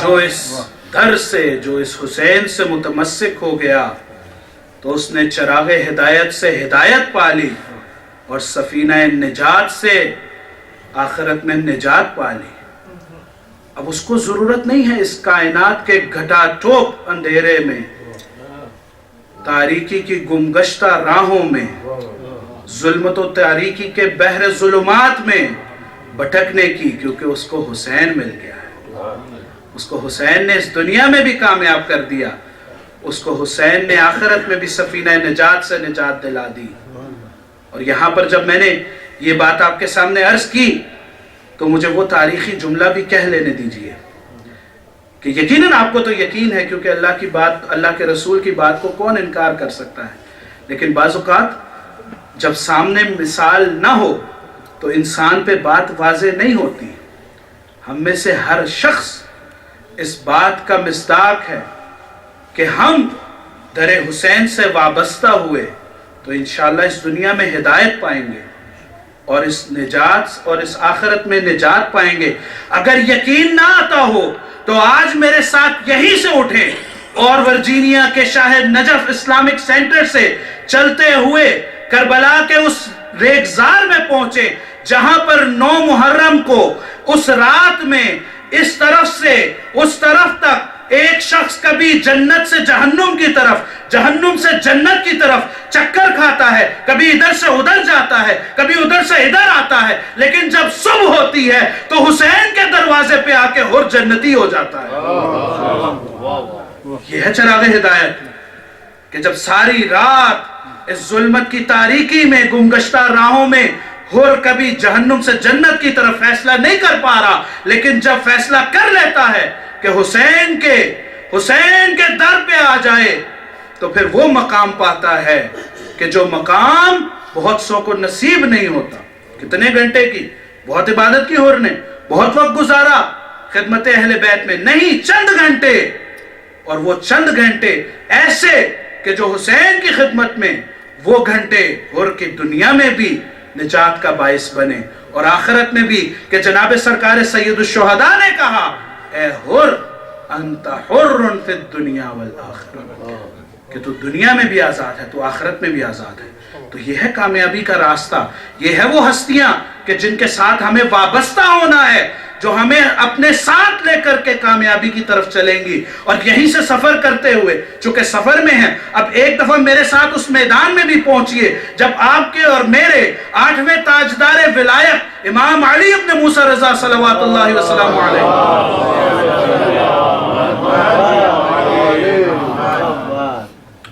جو اس در سے، جو اس حسین سے متمسک ہو گیا تو اس نے چراغ ہدایت سے ہدایت پا لی اور سفینہ نجات سے آخرت میں نجات پا لی. اب اس کو ضرورت نہیں ہے اس کائنات کے گھٹا ٹوپ اندھیرے میں، تاریکی کی گمگشتہ راہوں میں، ظلمت و تاریکی کے بحر ظلمات میں بھٹکنے کی، کیونکہ اس کو حسین مل گیا ہے. اس کو حسین نے اس دنیا میں بھی کامیاب کر دیا، اس کو حسین نے آخرت میں بھی سفینہ نجات سے نجات دلا دی۔ اور یہاں پر جب میں نے یہ بات آپ کے سامنے عرض کی تو مجھے وہ تاریخی جملہ بھی کہہ لینے دیجئے کہ یقیناً آپ کو تو یقین ہے، کیونکہ اللہ کی بات، اللہ کے رسول کی بات کو کون انکار کر سکتا ہے، لیکن بعض اوقات جب سامنے مثال نہ ہو تو انسان پہ بات واضح نہیں ہوتی۔ ہم میں سے ہر شخص اس بات کا مصداق ہے کہ ہم در حسین سے وابستہ ہوئے تو انشاءاللہ اس دنیا میں ہدایت پائیں گے اور اس نجات اور اس آخرت میں نجات پائیں گے۔ اگر یقین نہ آتا ہو تو آج میرے ساتھ یہیں سے اٹھیں اور ورجینیا کے شاہ نجف اسلامک سینٹر سے چلتے ہوئے کربلا کے اس ریگزار میں پہنچے جہاں پر 9 محرم کو اس رات میں اس طرف سے اس طرف تک ایک شخص کبھی جنت سے جہنم کی طرف، جہنم سے جنت کی طرف چکر کھاتا ہے، کبھی ادھر سے ادھر جاتا ہے، کبھی ادھر سے ادھر آتا ہے، لیکن جب صبح ہوتی ہے تو حسین کے دروازے پہ آ کے ہر جنتی ہو جاتا ہے۔ یہ ہے چراغ ہدایت کہ جب ساری رات اس ظلمت کی تاریکی میں گمگشتہ راہوں میں ہر کبھی جہنم سے جنت کی طرف فیصلہ نہیں کر پا رہا، لیکن جب فیصلہ کر لیتا ہے کہ حسین کے در پہ آ جائے تو پھر وہ مقام پاتا ہے کہ جو مقام بہت سو کو نصیب نہیں ہوتا۔ کتنے گھنٹے کی بہت عبادت کی ہر نے، بہت وقت گزارا خدمت اہل بیت میں، نہیں چند گھنٹے، اور وہ چند گھنٹے ایسے کہ جو حسین کی خدمت میں وہ گھنٹے ہر کی دنیا میں بھی نجات کا باعث بنے اور آخرت میں بھی کہ جناب سرکار سید الشہداء نے کہا اے حر انت حر فی الدنیا والآخرہ، کہ تو دنیا میں بھی آزاد ہے تو آخرت میں بھی آزاد ہے۔ تو یہ ہے کامیابی کا راستہ، یہ ہے وہ ہستیاں کہ جن کے ساتھ ہمیں وابستہ ہونا ہے، جو ہمیں اپنے ساتھ لے کر کے کامیابی کی طرف چلیں گی۔ اور یہیں سے سفر کرتے ہوئے چونکہ سفر میں ہیں، اب ایک دفعہ میرے ساتھ اس میدان میں بھی پہنچیے جب آپ کے اور میرے 8ویں تاجدار ولایت امام علی ابن موسیٰ رضا صلوات اللہ وسلم علیہ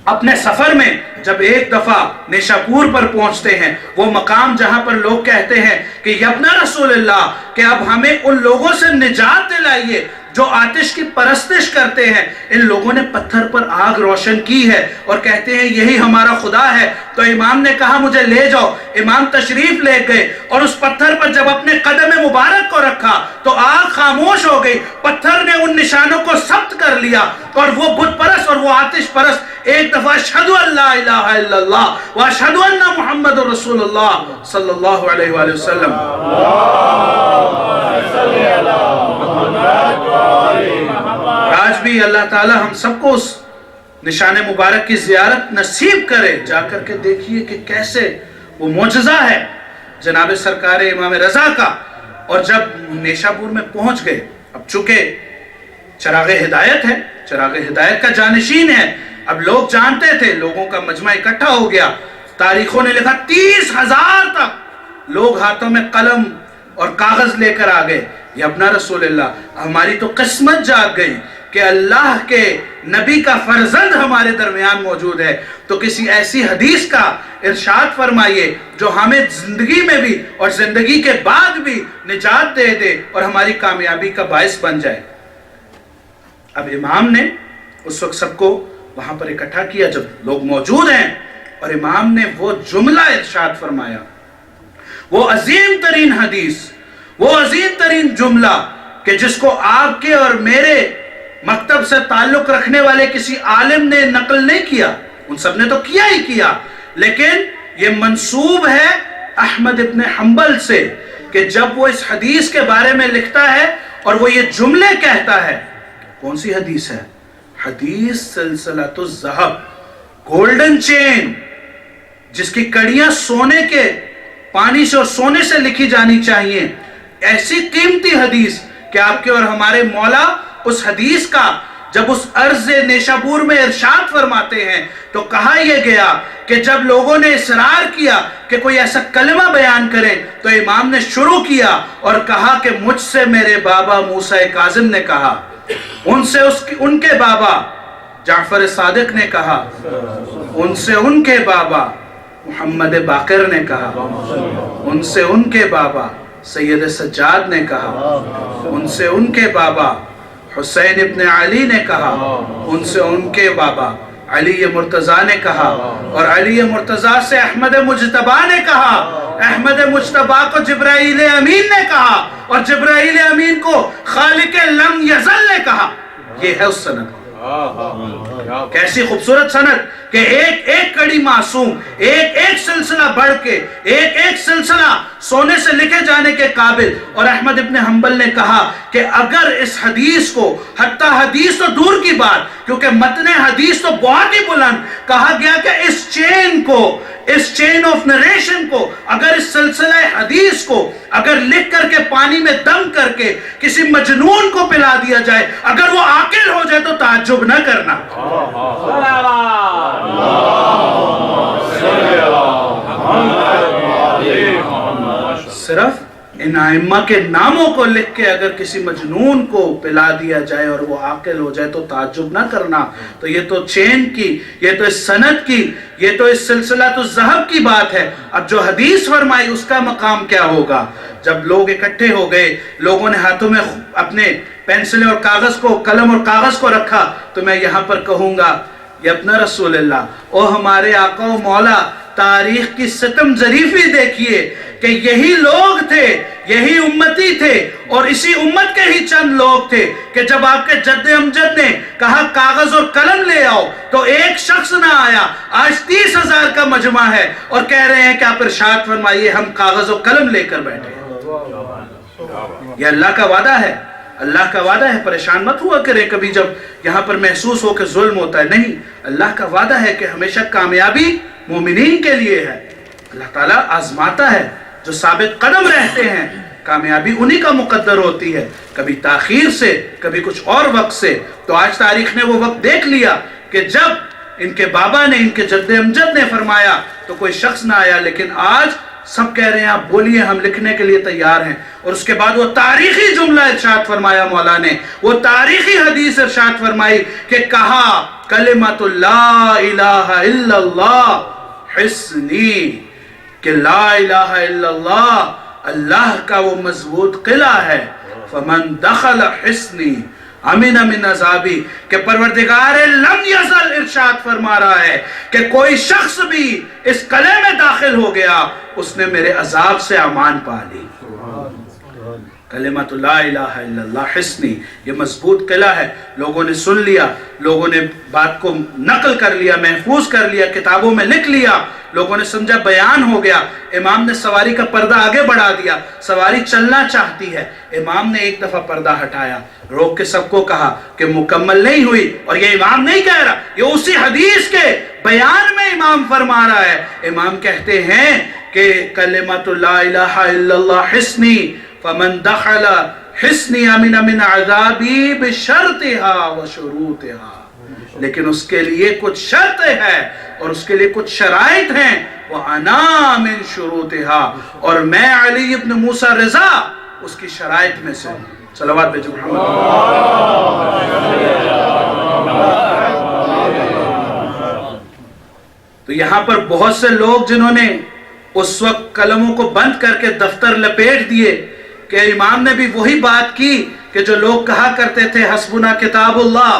اپنے سفر میں جب ایک دفعہ نیشاپور پر پہنچتے ہیں، وہ مقام جہاں پر لوگ کہتے ہیں کہ یبنا رسول اللہ کہ اب ہمیں ان لوگوں سے نجات دلائیے جو آتش کی پرستش کرتے ہیں۔ ان لوگوں نے پتھر پر آگ روشن کی ہے اور کہتے ہیں یہی ہمارا خدا ہے۔ تو امام نے کہا مجھے لے جاؤ، امام تشریف لے گئے اور اس پتھر پر جب اپنے قدم مبارک کو رکھا تو آگ خاموش ہو گئی، پتھر نے ان نشانوں کو ثبت کر لیا اور وہ بت پرست اور وہ آتش پرست ایک دفعہ اشہدو ان لا الہ الا اللہ واشہدو ان محمد رسول اللہ صلی اللہ علیہ وآلہ وسلم۔ آج بھی اللہ تعالی ہم سب کو اس نشان مبارک کی زیارت نصیب کرے۔ جا کر کے دیکھیے کہ کیسے وہ معجزہ ہے جناب سرکار امام رضا کا۔ اور جب نیشاپور میں پہنچ گئے، اب چونکہ چراغ ہدایت ہے، چراغ ہدایت کا جانشین ہے، اب لوگ جانتے تھے، لوگوں کا مجمع اکٹھا ہو گیا۔ تاریخوں نے لکھا 30,000 تک لوگ ہاتھوں میں قلم اور کاغذ لے کر آ گئے۔ یہ اپنا رسول اللہ، ہماری تو قسمت جاگ گئی کہ اللہ کے نبی کا فرزند ہمارے درمیان موجود ہے، تو کسی ایسی حدیث کا ارشاد فرمائیے جو ہمیں زندگی میں بھی اور زندگی کے بعد بھی نجات دے دے اور ہماری کامیابی کا باعث بن جائے۔ اب امام نے اس وقت سب کو وہاں پر اکٹھا کیا جب لوگ موجود ہیں، اور امام نے وہ جملہ ارشاد فرمایا، وہ عظیم ترین حدیث، وہ عظیم ترین جملہ کہ جس کو آپ کے اور میرے مکتب سے تعلق رکھنے والے کسی عالم نے نقل نہیں کیا، ان سب نے تو کیا ہی کیا، لیکن یہ منسوب ہے احمد ابن حنبل سے کہ جب وہ اس حدیث کے بارے میں لکھتا ہے اور وہ یہ جملے کہتا ہے۔ کون سی حدیث ہے؟ حدیث سلسلۃ الذہب، گولڈن چین، جس کی کڑیاں سونے کے پانی سے اور سونے سے لکھی جانی چاہیے، ایسی قیمتی حدیث کہ آپ کے اور ہمارے مولا اس حدیث کا جب اس عرض نیشابور میں ارشاد فرماتے ہیں تو کہا یہ گیا کہ جب لوگوں نے اصرار کیا کہ کوئی ایسا کلمہ بیان کریں تو امام نے شروع کیا اور کہا کہ مجھ سے میرے بابا موسیٰ کاظم نے کہا، ان سے ان کے بابا جعفر صادق نے کہا، ان سے ان کے بابا محمد باقر نے کہا، ان سے ان کے بابا سید سجاد نے کہا، ان سے ان کے بابا حسین ابن علی نے کہا، ان سے ان کے بابا علی مرتضیٰ نے کہا، اور علی مرتضیٰ سے احمد مجتبیٰ نے کہا، احمد مجتبیٰ کو جبرائیل امین نے کہا، اور جبرائیل امین کو خالق لم یزل نے کہا۔ یہ ہے اس سند۔ کیسی خوبصورت سند کہ ایک ایک کڑی معصوم، ایک ایک سلسلہ بڑھ کے، ایک ایک سلسلہ سونے سے لکھے جانے کے قابل۔ اور احمد ابن حنبل نے کہا کہ اگر اس حدیث کو، حتیٰ حدیث تو دور کی بات کیونکہ متن حدیث تو بہت ہی بلند، کہا گیا کہ اس چین کو، اس چین آف نریشن کو، اگر اس سلسلہ حدیث کو اگر لکھ کر کے پانی میں دم کر کے کسی مجنون کو پلا دیا جائے، اگر وہ عاقل ہو جائے تو تعجب نہ کرنا۔ صرف ان ائمہ کے ناموں کو لکھ کے اگر کسی مجنون کو پلا دیا جائے اور وہ عاقل ہو جائے تو تعجب نہ کرنا۔ تو یہ تو چین کی، یہ تو اس سند کی، یہ تو اس سلسلہ تو ذہب کی بات ہے۔ اب جو حدیث فرمائی اس کا مقام کیا ہوگا؟ جب لوگ اکٹھے ہو گئے، لوگوں نے ہاتھوں میں اپنے پینسلیں اور کاغذ کو، قلم اور کاغذ کو رکھا، تو میں یہاں پر کہوں گا یا ابن رسول اللہ، او ہمارے آقا و مولا، تاریخ کی ستم ظریفی دیکھیے کہ یہی لوگ تھے، یہی امتی تھے، اور اسی امت کے ہی چند لوگ تھے کہ جب آپ کے جد امجد نے کہا کاغذ اور قلم لے آؤ تو ایک شخص نہ آیا۔ آج 30,000 کا مجمع ہے اور کہہ رہے ہیں کہ آپ ارشاد فرمائیے، ہم کاغذ و قلم لے کر بیٹھے ہیں۔ یہ اللہ کا وعدہ ہے، اللہ کا وعدہ ہے۔ پریشان مت ہوا کریں کبھی جب یہاں پر محسوس ہو کہ ظلم ہوتا ہے، نہیں، اللہ کا وعدہ ہے کہ ہمیشہ کامیابی مومنین کے لیے ہے۔ اللہ تعالیٰ آزماتا ہے، جو ثابت قدم رہتے ہیں کامیابی انہی کا مقدر ہوتی ہے، کبھی تاخیر سے، کبھی کچھ اور وقت سے۔ تو آج تاریخ نے وہ وقت دیکھ لیا کہ جب ان کے بابا نے، ان کے جد امجد نے فرمایا تو کوئی شخص نہ آیا، لیکن آج سب کہہ رہے ہیں آپ بولیے، ہم لکھنے کے لیے تیار ہیں۔ اور اس کے بعد وہ تاریخی جملہ ارشاد فرمایا مولا نے، وہ تاریخی حدیث ارشاد فرمائی کہ کہا کلمۃ لا الہ الا اللہ حصنی، کہ لا الہ الا اللہ اللہ کا وہ مضبوط قلعہ ہے، فمن دخل حصنی امن من عذابی، کہ پروردگار لم یزل ارشاد فرما رہا ہے کہ کوئی شخص بھی اس قلعے میں داخل ہو گیا اس نے میرے عذاب سے امان پا لی۔ کلمۃ لا الہ الا اللہ حصنی، یہ مضبوط قلعہ ہے۔ لوگوں نے سن لیا، لوگوں نے بات کو نقل کر لیا، محفوظ کر لیا، کتابوں میں لکھ لیا، لوگوں نے سمجھا بیان ہو گیا۔ امام نے سواری کا پردہ آگے بڑھا دیا، سواری چلنا چاہتی ہے، امام نے ایک دفعہ پردہ ہٹایا، روک کے سب کو کہا کہ مکمل نہیں ہوئی، اور یہ امام نہیں کہہ رہا، یہ اسی حدیث کے بیان میں امام فرما رہا ہے۔ امام کہتے ہیں کہ کلمۃ لا الہ الا اللہ حصنی، فمن دخل حصنی امن من عذابی بشرطها وشروطها، لیکن اس کے لیے کچھ شرط ہے اور اس کے لیے کچھ شرائط ہیں، وَأَنَا مِن شُرُوطِهَا، اور میں علی ابن موسیٰ رضا اس کی شرائط میں سے ہوں۔ صلوات بھیجو محمد۔ تو یہاں پر بہت سے لوگ جنہوں نے اس وقت قلموں کو بند کر کے دفتر لپیٹ دیے کہ امام نے بھی وہی بات کی کہ جو لوگ کہا کرتے تھے حسبنا کتاب اللہ،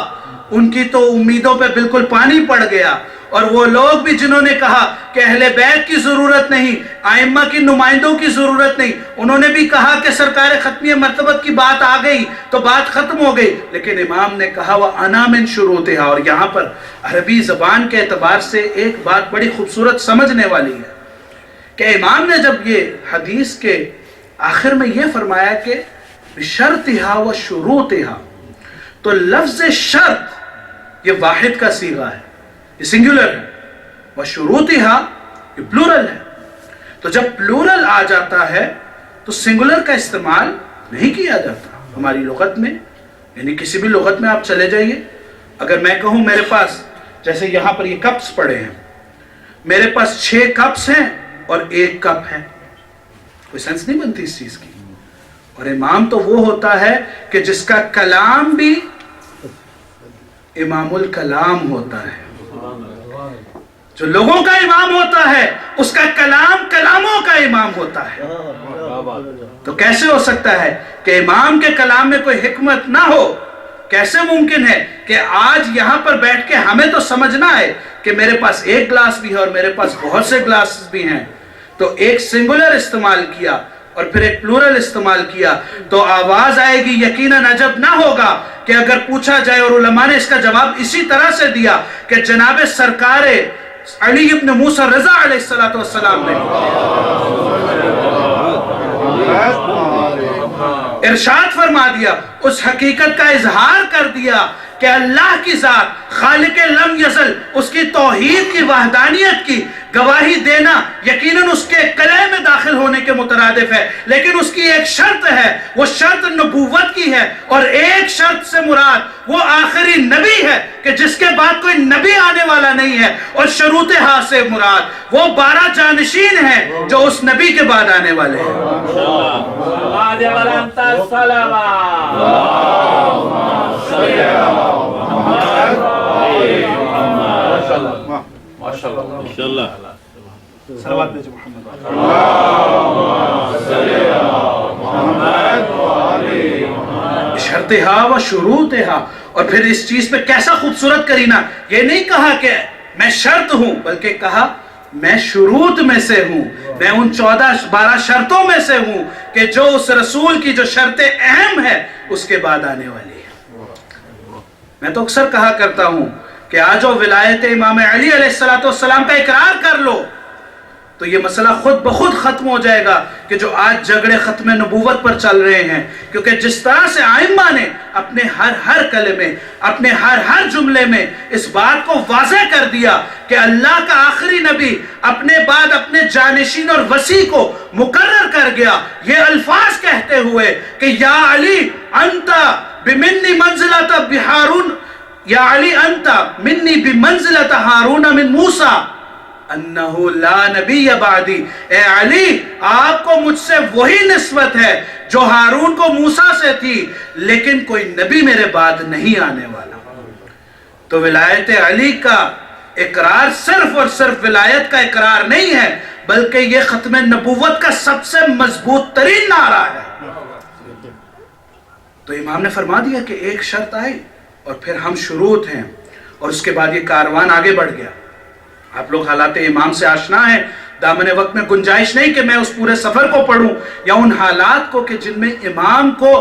ان کی تو امیدوں پہ بالکل پانی پڑ گیا۔ اور وہ لوگ بھی جنہوں نے کہا کہ اہل بیت کی ضرورت نہیں، ائمہ کی نمائندوں کی ضرورت نہیں، انہوں نے بھی کہا کہ سرکار ختمیہ مرتبت کی بات آ گئی تو بات ختم ہو گئی، لیکن امام نے کہا وَأَنَا مِن شُرُوطِهَا۔ اور یہاں پر عربی زبان کے اعتبار سے ایک بات بڑی خوبصورت سمجھنے والی ہے کہ امام نے جب یہ حدیث کے آخر میں یہ فرمایا کہ بِشَرْطِهَا وَشُرُوطِهَا، تو لفظ شرط یہ واحد کا صیغہ ہے، یہ سنگولر ہے، وَشُرُوطِهَا یہ پلورل ہے۔ تو جب پلورل آ جاتا ہے تو سنگولر کا استعمال نہیں کیا جاتا ہماری لغت میں، یعنی کسی بھی لغت میں آپ چلے جائیے، اگر میں کہوں میرے پاس، جیسے یہاں پر یہ کپس پڑے ہیں، میرے پاس 6 کپس ہیں اور 1 کپ ہے، کوئی سینس نہیں بنتی اس چیز کی۔ اور امام تو وہ ہوتا ہے کہ جس کا کلام بھی امام الکلام ہوتا ہے، جو لوگوں کا امام ہوتا ہے اس کا کلام کلاموں کا امام ہوتا ہے۔ تو کیسے ہو سکتا ہے کہ امام کے کلام میں کوئی حکمت نہ ہو؟ کیسے ممکن ہے کہ آج یہاں پر بیٹھ کے ہمیں تو سمجھنا ہے کہ میرے پاس 1 گلاس بھی ہے اور میرے پاس بہت سے گلاس بھی ہیں، تو ایک سنگولر استعمال کیا اور پھر ایک پلورل استعمال کیا تو آواز آئے گی۔ یقیناً عجب نہ ہوگا کہ اگر پوچھا جائے، اور علماء نے اس کا جواب اسی طرح سے دیا کہ جناب سرکار علی ابن موسیٰ رضا علیہ السلام نے ارشاد فرما دیا، اس حقیقت کا اظہار کر دیا کہ اللہ کی ذات خالق لم یزل، اس کی توحید کی وحدانیت کی گواہی دینا یقیناً اس کے قلعے میں داخل ہونے کے مترادف ہے، لیکن اس کی ایک شرط ہے، وہ شرط نبوت کی ہے، اور ایک شرط سے مراد وہ آخری نبی ہے کہ جس کے بعد کوئی نبی آنے والا نہیں ہے، اور شروط ہاں سے مراد وہ 12 جانشین ہیں جو اس نبی کے بعد آنے والے ہیں۔ شرطہا و شروطہا، اور پھر اس چیز پہ کیسا خوبصورت کرینہ، یہ نہیں کہا کہ میں شرط ہوں، بلکہ کہا میں شروط میں سے ہوں، میں ان 12 شرطوں میں سے ہوں کہ جو اس رسول کی جو شرط اہم ہے اس کے بعد آنے والی ہے۔ میں تو اکثر کہا کرتا ہوں کہ آج وہ ولایت امام علی علیہ السلام کا اقرار کر لو تو یہ مسئلہ خود بخود ختم ہو جائے گا کہ جو آج جھگڑے ختم نبوت پر چل رہے ہیں، کیونکہ جس طرح سے آئمہ نے اپنے ہر کلمے، اپنے ہر جملے میں اس بات کو واضح کر دیا کہ اللہ کا آخری نبی اپنے بعد اپنے جانشین اور وسیع کو مقرر کر گیا، یہ الفاظ کہتے ہوئے کہ یا علی انت بمنی منزلت بہارون، یا علی انت منی بمنزلت ہارون من موسیٰ انہو لا نبی بعدی، اے علی آپ کو مجھ سے وہی نسبت ہے جو ہارون کو موسیٰ سے تھی، لیکن کوئی نبی میرے بعد نہیں آنے والا۔ تو ولایت علی کا اقرار صرف اور صرف ولایت کا اقرار نہیں ہے، بلکہ یہ ختم نبوت کا سب سے مضبوط ترین نعرہ ہے۔ تو امام نے فرما دیا کہ ایک شرط آئی اور پھر ہم شروط ہیں، اور اس کے بعد یہ کاروان آگے بڑھ گیا۔ آپ لوگ حالات امام سے آشنا ہیں، دامن وقت میں گنجائش نہیں کہ میں اس پورے سفر کو پڑھوں یا ان حالات کو کہ جن میں امام کو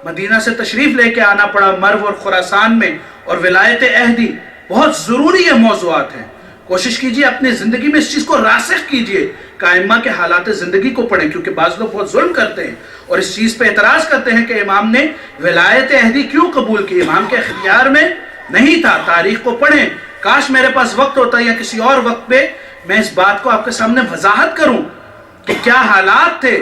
مدینہ سے تشریف لے کے آنا پڑا مرو اور خراسان میں، اور ولایت عہدی بہت ضروری یہ موضوعات ہیں۔ کوشش کیجئے اپنی زندگی میں اس چیز کو راسخ کیجئے کہ ائمہ کے حالات زندگی کو پڑھیں، کیونکہ بعض لوگ بہت ظلم کرتے ہیں اور اس چیز پہ اعتراض کرتے ہیں کہ امام نے ولایت عہدی کیوں قبول کی، امام کے اختیار میں نہیں تھا۔ تاریخ کو پڑھیں، کاش میرے پاس وقت ہوتا یا کسی اور وقت پہ میں اس بات کو آپ کے سامنے وضاحت کروں کہ کیا حالات تھے،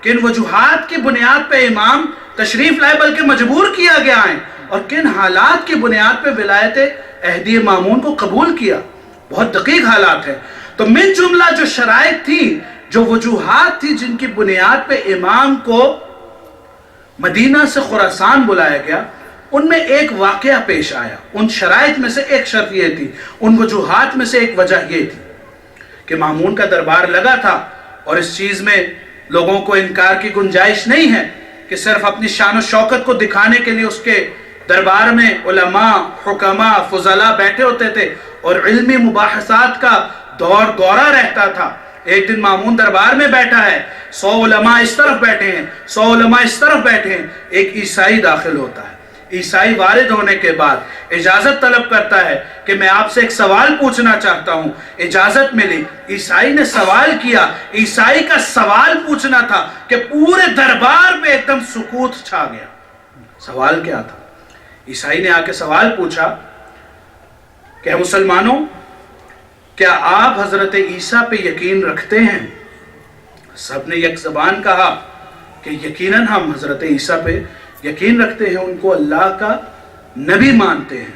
کن وجوہات کی بنیاد پہ امام تشریف لائے بلکہ مجبور کیا گیا ہے، اور کن حالات کی بنیاد پہ ولایت عہدی مامون کو قبول کیا۔ بہت دقیق حالات ہیں۔ تو من جملہ جو شرائط تھی، جو وجوہات تھی جن کی بنیاد پہ امام کو مدینہ سے خراسان بلایا گیا، ان میں ایک واقعہ پیش آیا۔ ان شرائط میں سے ایک شرط یہ تھی، ان وجوہات میں سے ایک وجہ یہ تھی کہ مامون کا دربار لگا تھا، اور اس چیز میں لوگوں کو انکار کی گنجائش نہیں ہے کہ صرف اپنی شان و شوکت کو دکھانے کے لیے اس کے دربار میں علماء، حکماء، فضلاء بیٹھے ہوتے تھے اور علمی مباحثات کا دورہ رہتا تھا۔ ایک دن مامون دربار میں بیٹھا ہے، 100 علماء اس طرف بیٹھے ہیں، 100 علماء اس طرف بیٹھے ہیں، ایک عیسائی داخل ہوتا ہے۔ عیسائی وارد ہونے کے بعد اجازت طلب کرتا ہے کہ میں آپ سے ایک سوال پوچھنا چاہتا ہوں۔ اجازت ملی، عیسائی نے سوال کیا۔ عیسائی کا سوال پوچھنا تھا کہ پورے دربار میں ایک دم سکوت چھا گیا۔ سوال کیا تھا؟ عیسائی نے آ کے سوال پوچھا کہ مسلمانوں، کیا آپ حضرت عیسیٰ پہ یقین رکھتے ہیں؟ سب نے یک زبان کہا کہ یقیناً ہم حضرت عیسیٰ پہ یقین رکھتے ہیں، ان کو اللہ کا نبی مانتے ہیں۔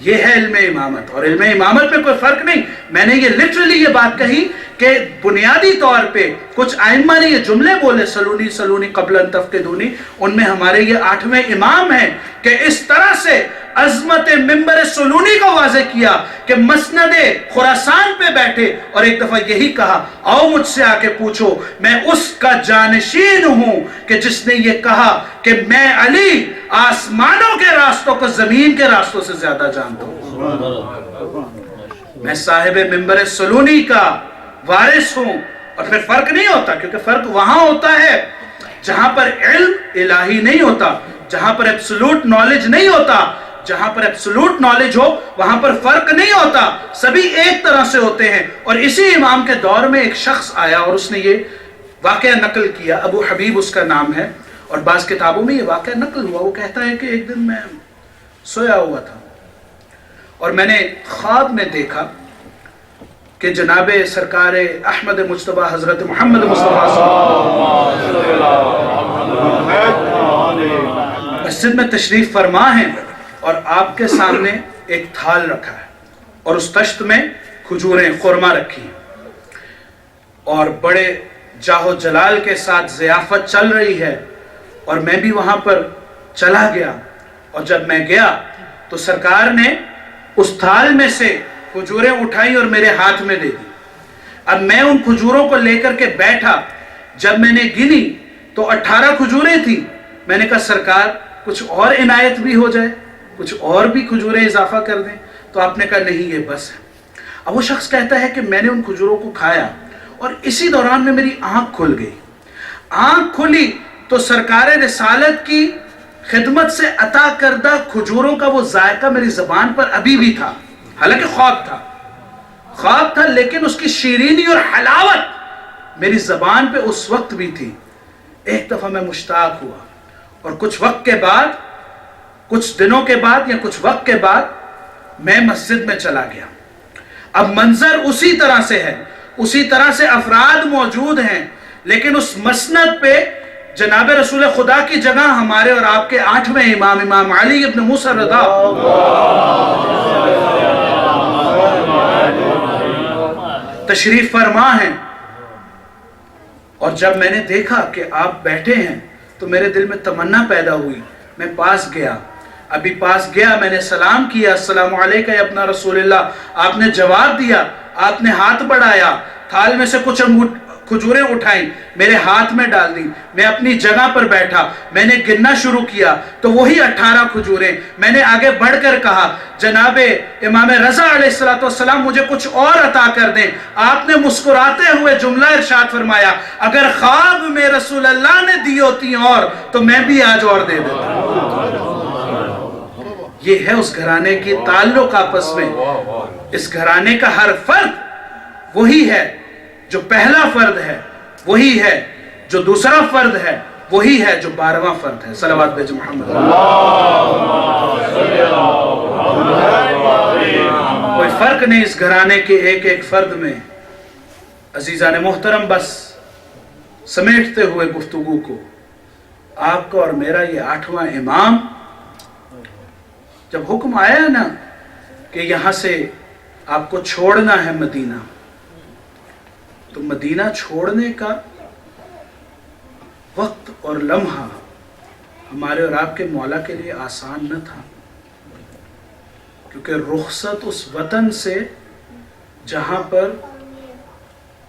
یہ ہے علم امامت. اور علم امامت میں کوئی فرق نہیں. میں نے یہ لٹرلی یہ بات کہی کہ بنیادی طور پہ کچھ ائمہ نے یہ جملے بولے سلونی سلونی قبل ان تفقدونی، ان میں ہمارے یہ 8ویں امام ہیں کہ اس طرح سے عظمت ممبر سلونی کو واضح کیا کہ مسند خراسان پہ بیٹھے اور ایک دفعہ یہی کہا آؤ مجھ سے آ کے پوچھو، میں اس کا جانشین ہوں کہ جس نے یہ کہا کہ میں علی آسمانوں کے راستوں کو زمین کے راستوں سے زیادہ جانتا ہوں. میں صاحب ممبر سلونی کا وارث ہوں. اور پھر فرق نہیں ہوتا، کیونکہ فرق وہاں ہوتا ہے جہاں پر علم الہی نہیں ہوتا، جہاں پر ایبسولوٹ نالج نہیں ہوتا. جہاں پر ایبسولوٹ نالج ہو وہاں پر فرق نہیں ہوتا، سبھی ایک طرح سے ہوتے ہیں. اور اسی امام کے دور میں ایک شخص آیا اور اس نے یہ واقعہ نقل کیا، ابو حبیب اس کا نام ہے، اور بعض کتابوں میں یہ واقعہ نقل ہوا. وہ کہتا ہے کہ ایک دن میں سویا ہوا تھا اور میں نے خواب میں دیکھا کہ جناب سرکار احمد مجتبی حضرت محمد مصطفیٰ مسجد میں تشریف فرما ہیں اور آپ کے سامنے ایک تھال رکھا ہے اور اس تشت میں کھجوریں خرما رکھی ہیں اور بڑے جاہ و جلال کے ساتھ ضیافت چل رہی ہے. اور میں بھی وہاں پر چلا گیا اور جب میں گیا تو سرکار نے اس تھال میں سے کھجوریں اٹھائی اور میرے ہاتھ میں دے دی. اب میں ان کھجوروں کو لے کر کے بیٹھا، جب میں نے گنی تو 18 کھجوریں تھیں. میں نے کہا سرکار کچھ اور عنایت بھی ہو جائے، کچھ اور بھی کھجوریں اضافہ کر دیں. تو آپ نے کہا نہیں یہ بس ہے. اب وہ شخص کہتا ہے کہ میں نے ان کھجوروں کو کھایا اور اسی دوران میں میری آنکھ کھل گئی. آنکھ کھلی تو سرکار رسالت کی خدمت سے عطا کردہ کھجوروں کا وہ ذائقہ میری زبان پر ابھی بھی تھا. حالانکہ خواب تھا لیکن اس کی شیرینی اور حلاوت میری زبان پہ اس وقت بھی تھی. ایک دفعہ میں مشتاق ہوا اور کچھ وقت کے بعد، کچھ دنوں کے بعد یا کچھ وقت کے بعد میں مسجد میں چلا گیا. اب منظر اسی طرح سے ہے، اسی طرح سے افراد موجود ہیں، لیکن اس مسند پہ جناب رسول خدا کی جگہ ہمارے اور آپ کے 8ویں امام، امام علی ابن موسیٰ رضا تشریف فرما ہیں. اور جب میں نے دیکھا کہ آپ بیٹھے ہیں تو میرے دل میں تمنا پیدا ہوئی. میں پاس گیا، میں نے سلام کیا، السلام علیکم یا ابن رسول اللہ. آپ نے جواب دیا، آپ نے ہاتھ بڑھایا، تھال میں سے کچھ کھجوریں اٹھائیں، میرے ہاتھ میں ڈال دی. میں اپنی جگہ پر بیٹھا، میں نے گننا شروع کیا تو وہی 18 کھجوریں. میں نے آگے بڑھ کر کہا جناب امام رضا علیہ السلام مجھے کچھ اور عطا کر دیں. آپ نے مسکراتے ہوئے جملہ ارشاد فرمایا اگر خواب میں رسول اللہ نے دی ہوتی اور تو میں بھی آج اور دے دیتا. یہ ہے اس گھرانے کی تعلق آپس میں. اس گھرانے کا ہر فرد وہی ہے جو پہلا فرد ہے، وہی ہے جو دوسرا فرد ہے، وہی ہے جو 12واں فرد ہے. صلوات بھیجو محمد. کوئی فرق نہیں اس گھرانے کے ایک ایک فرد میں. عزیزان محترم، بس سمیٹتے ہوئے گفتگو کو، آپ کا اور میرا یہ 8واں امام، جب حکم آیا نا کہ یہاں سے آپ کو چھوڑنا ہے مدینہ، تو مدینہ چھوڑنے کا وقت اور لمحہ ہمارے اور آپ کے مولا کے لیے آسان نہ تھا، کیونکہ رخصت اس وطن سے جہاں پر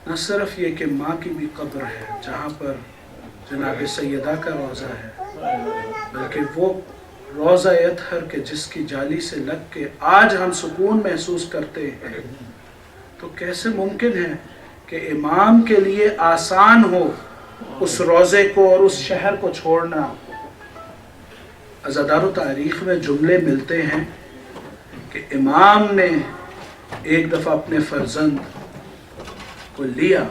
نہ صرف یہ کہ ماں کی بھی قبر ہے، جہاں پر جناب سیدہ کا روضہ ہے، بلکہ وہ روضہ اطہر کے جس کی جالی سے لگ کے آج ہم سکون محسوس کرتے ہیں. تو کیسے ممکن ہے کہ امام کے لیے آسان ہو اس روضے کو اور اس شہر کو چھوڑنا؟ عزادار و تاریخ میں جملے ملتے ہیں کہ امام نے ایک دفعہ اپنے فرزند کو لیا،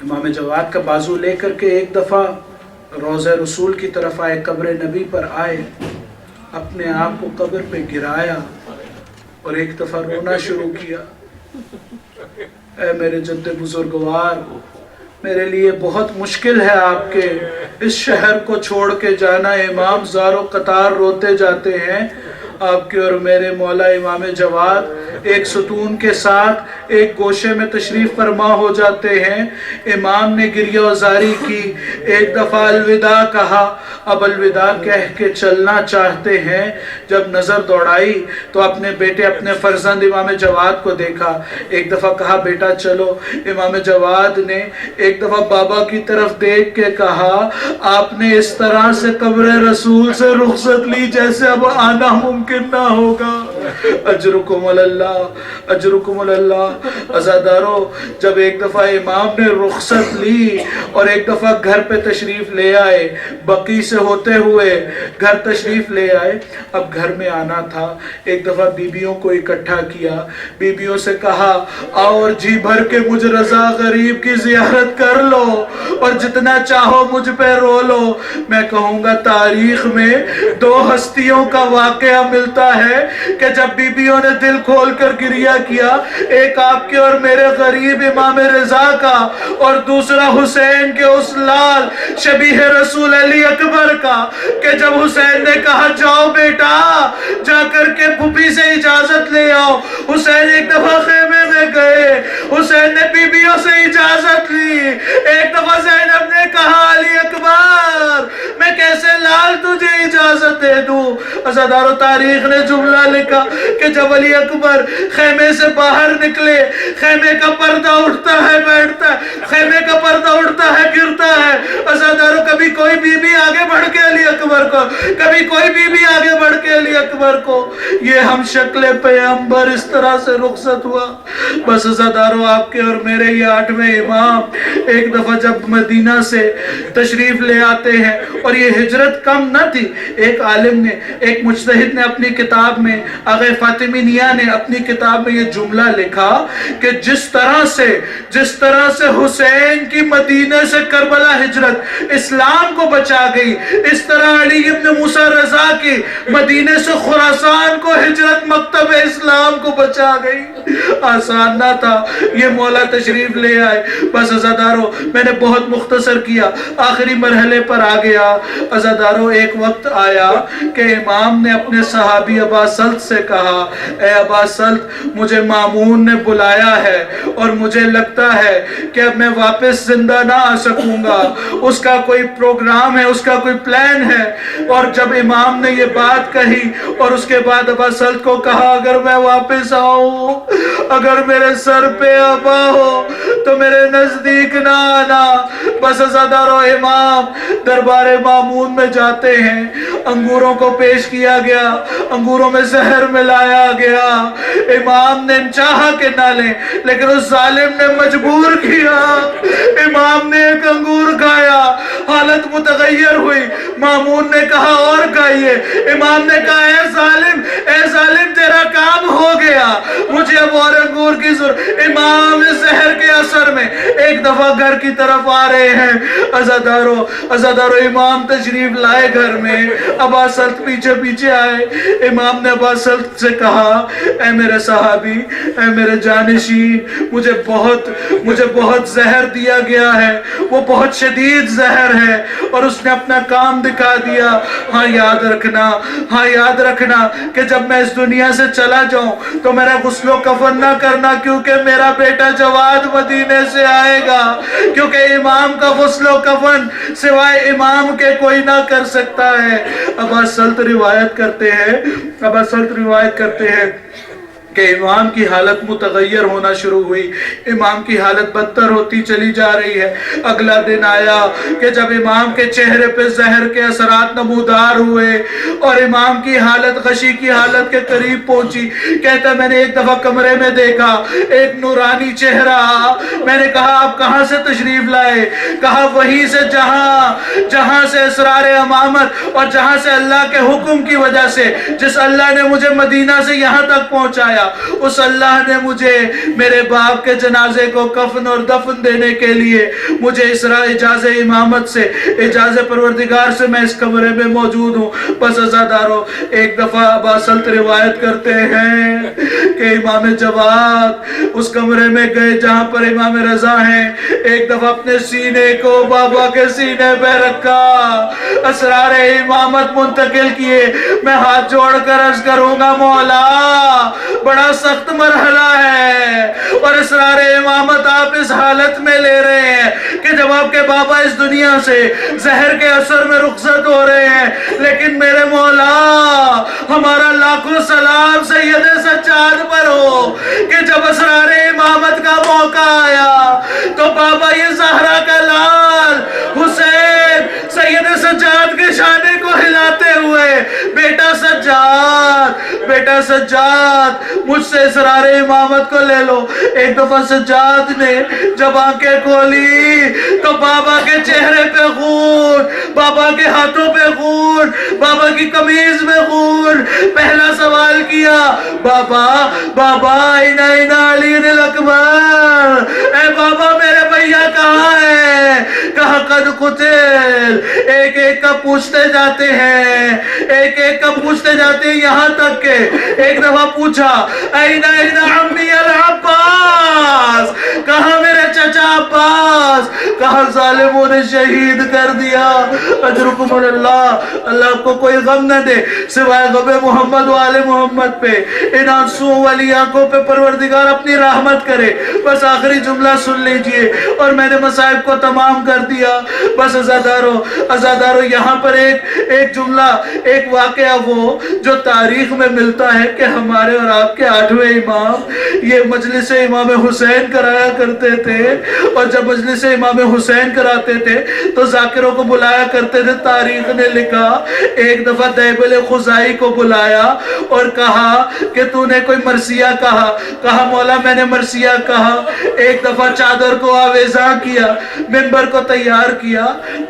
امام جواد کا بازو لے کر کے ایک دفعہ روضہ رسول کی طرف آئے، قبر نبی پر آئے، اپنے آپ کو قبر پہ گرایا اور ایک دفعہ رونا شروع کیا. اے میرے جد بزرگوار، میرے لیے بہت مشکل ہے آپ کے اس شہر کو چھوڑ کے جانا. امام زار و قطار روتے جاتے ہیں، آپ کے اور میرے مولا امام جواد ایک ستون کے ساتھ ایک گوشے میں تشریف فرما ہو جاتے ہیں۔ امام نے گریہ وزاری کی، ایک دفعہ الوداع کہا، اب الوداع کہہ کے چلنا چاہتے ہیں، جب نظر دوڑائی تو اپنے بیٹے اپنے فرزند امام جواد کو دیکھا، ایک دفعہ کہا بیٹا چلو۔ امام جواد نے ایک دفعہ بابا کی طرف دیکھ کے کہا آپ نے اس طرح سے قبر رسول سے رخصت لی جیسے اب آنا ممکن نہ ہوگا۔ اجرکم اللہ، اجرکم اللہ۔ عزادارو، جب ایک دفعہ امام نے رخصت لی اور ایک دفعہ گھر پہ تشریف لے آئے، بقی سے ہوتے ہوئے گھر تشریف لے آئے، اب گھر میں آنا تھا، ایک دفعہ بیبیوں کو اکٹھا کیا، بیبیوں سے کہا آؤ اور جی بھر کے مجھ رضا غریب کی زیارت کر لو اور جتنا چاہو مجھ پہ رو لو۔ میں کہوں گا تاریخ میں دو ہستیوں کا واقعہ ملتا ہے کہ جب بیبیوں نے دل کھول کر گریہ کیا، ایک آپ کے اور میرے غریب امام رضا کا اور دوسرا حسین کے اس لال شبیہ رسول علی اکبر کا، کہ جب حسین نے کہا جاؤ بیٹا جا کر کے پھوپھی سے اجازت لے آؤ، حسین ایک دفعہ خیمے میں گئے، حسین نے بیبیوں سے اجازت لی، ایک دفعہ زینب نے کہا علی اکبر میں کیسے لال تجھے اجازت دے دوں۔ عزادارو، تاریخ نے جملہ لکھا کہ جب علی اکبر خیمے سے باہر نکلے، خیمے کا پردہ اٹھتا ہے بیٹھتا ہے، خیمے کا پردہ اٹھتا ہے گرتا ہے۔ عزادارو، کبھی کوئی بی بی آگے بڑھ کے علی اکبر کو، کبھی کوئی بی بی آگے بڑھ کے علی اکبر کو، یہ ہم شکل پیغمبر اس طرح سے رخصت ہوا۔ بس عزادارو، آپ کے اور میرے یہ 8ویں امام ایک دفعہ جب مدینہ سے تشریف لے آتے ہیں، اور یہ ہجرت کم نہ تھی، ایک عالم نے، ایک مجتہد نے اپنی کتاب میں، آغا فاطمی نیا نے اپنی کتاب میں یہ جملہ لکھا کہ جس طرح سے حسین کی مدینہ سے کربلا ہجرت اسلام کو بچا گئی، اس طرح علی ابن موسیٰ رضا کی مدینہ سے خراسان کو ہجرت مکتب اسلام کو بچا گئی۔ آسان نہ تھا، یہ مولا تشریف لے آئے۔ بس عزادارو، میں نے بہت مختصر کیا، آخری مرحلے پر آ گیا۔ عزادارو، ایک وقت آیا کہ امام نے اپنے صحابی ابا سلط سے کہا اے ابا سلط، مجھے مامون نے بلایا ہے اور مجھے لگتا ہے کہ اب میں واپس زندہ نہ آ سکوں گا، اس کا کوئی پروگرام ہے، اس کا کوئی پلان ہے۔ اور جب امام نے یہ بات کہی اور اس کے بعد ابا سلط کو کہا اگر میں واپس آؤں، اگر میرے سر پہ ابا ہو تو میرے نزدیک نہ آنا۔ بس عزادارو، امام دربار مامون میں جاتے ہیں، انگوروں کو پیش کیا گیا، انگوروں میں زہر ملایا گیا، امام نے چاہا کہ نہ لیں لیکن اس ظالم نے مجبور کیا، امام نے ایک انگور کھایا، حالت متغیر ہوئی، مامون نے کہا اور کھائیے، امام نے کہا اے ظالم تیرا کام ہو گیا، مجھے اب اور انگور کی ضرورت۔ امام زہر کے اثر میں ایک دفعہ گھر کی طرف آ رہے ہیں۔ عزادارو، امام تشریف لائے گھر میں، ابا سلط پیچھے پیچھے آئے، امام نے ابا سلط سے کہا اے میرے صحابی، اے میرے جانشین، مجھے بہت زہر دیا گیا ہے، وہ بہت شدید زہر ہے اور اس نے اپنا کام دکھا دیا۔ ہاں یاد رکھنا کہ جب میں اس دنیا سے چلا جاؤں تو میرا غسل و کفن نہ کرنا، کیونکہ میرا بیٹا جواد مدینے سے آئے گا، کیونکہ امام کا غسل و کفن سوائے امام کے کوئی نہ کر سکتا ہے۔ ابا سلط روایت کرتے ہیں کہ امام کی حالت متغیر ہونا شروع ہوئی، امام کی حالت بدتر ہوتی چلی جا رہی ہے۔ اگلا دن آیا کہ جب امام کے چہرے پہ زہر کے اثرات نمودار ہوئے اور امام کی حالت غشی کی حالت کے قریب پہنچی، کہتا میں نے ایک دفعہ کمرے میں دیکھا ایک نورانی چہرہ، میں نے کہا آپ کہاں سے تشریف لائے؟ کہا وہیں سے جہاں سے اسرار امامت اور جہاں سے اللہ کے حکم کی وجہ سے، جس اللہ نے مجھے مدینہ سے یہاں تک پہنچایا، فرمایا اس اللہ نے مجھے میرے باپ کے جنازے کو کفن اور دفن دینے کے لیے مجھے اجازت امامت سے اجازت پروردگار سے میں اس کمرے میں موجود ہوں۔ بس عزادارو ایک دفعہ اباسلط روایت کرتے ہیں کہ امام جواد اس کمرے میں گئے جہاں پر امام رضا ہیں، ایک دفعہ اپنے سینے کو بابا کے سینے پہ رکھا، اسرار امامت منتقل کیے۔ میں ہاتھ جوڑ کر عرض کروں گا مولا بڑا سخت مرحلہ ہے اور اسرار امامت آپ اس حالت میں لے رہے ہیں کہ جب آپ کے بابا اس دنیا سے زہر کے اثر میں رخصت ہو رہے ہیں، لیکن میرے مولا ہمارا لاکھوں سلام سید سجاد پر ہو کہ جب اسرار امامت کا موقع آیا تو بابا یہ زہرا کا لال حسین سید سجاد کے شانے کو ہلاتے ہوئے بیٹا سجاد بیٹا سجاد مجھ سے اسرار امامت کو لے لو۔ ایک دفعہ سجاد نے جب آنکھیں کھولی تو بابا کے چہرے پہ خون، بابا کے ہاتھوں پہ خون، بابا کی قمیض میں خون۔ پہلا سوال کیا بابا بابا اینا علی الاکبر، اے بابا میرے بھیا کہاں ہے؟ کہا قد قتل۔ ایک ایک کا پوچھتے جاتے ہیں، ایک ایک کا پوچھتے جاتے ہیں، یہاں تک کہ ایک دفعہ پوچھا این عمی العباس، کہاں میرے چچا عباس؟ کہا ظالموں نے شہید کر دیا۔ اجرکم اللہ، اللہ کو کوئی غم نہ دے سوائے غم محمد و آل محمد پہ، ان آنسوں والی آنکھوں پہ پروردگار اپنی رحمت کرے۔ بس آخری جملہ سن لیجئے اور میں نے مصائب کو تمام کر دیا۔ بس عزادارو یہاں پر ایک جملہ، ایک واقعہ وہ جو تاریخ میں ملتا ہے کہ ہمارے اور آپ کے 8ویں امام یہ مجلس امام حسین کرایا کرتے تھے، اور جب مجلس امام حسین کراتے تھے تو ذاکروں کو بلایا کرتے تھے۔ تاریخ نے لکھا ایک دفعہ دیبل خزائی کو بلایا اور کہا کہ تو نے کوئی مرثیہ کہا؟ کہا مولا میں نے مرثیہ کہا۔ ایک دفعہ چادر کو آویزاں کیا، ممبر کو تیار کیا،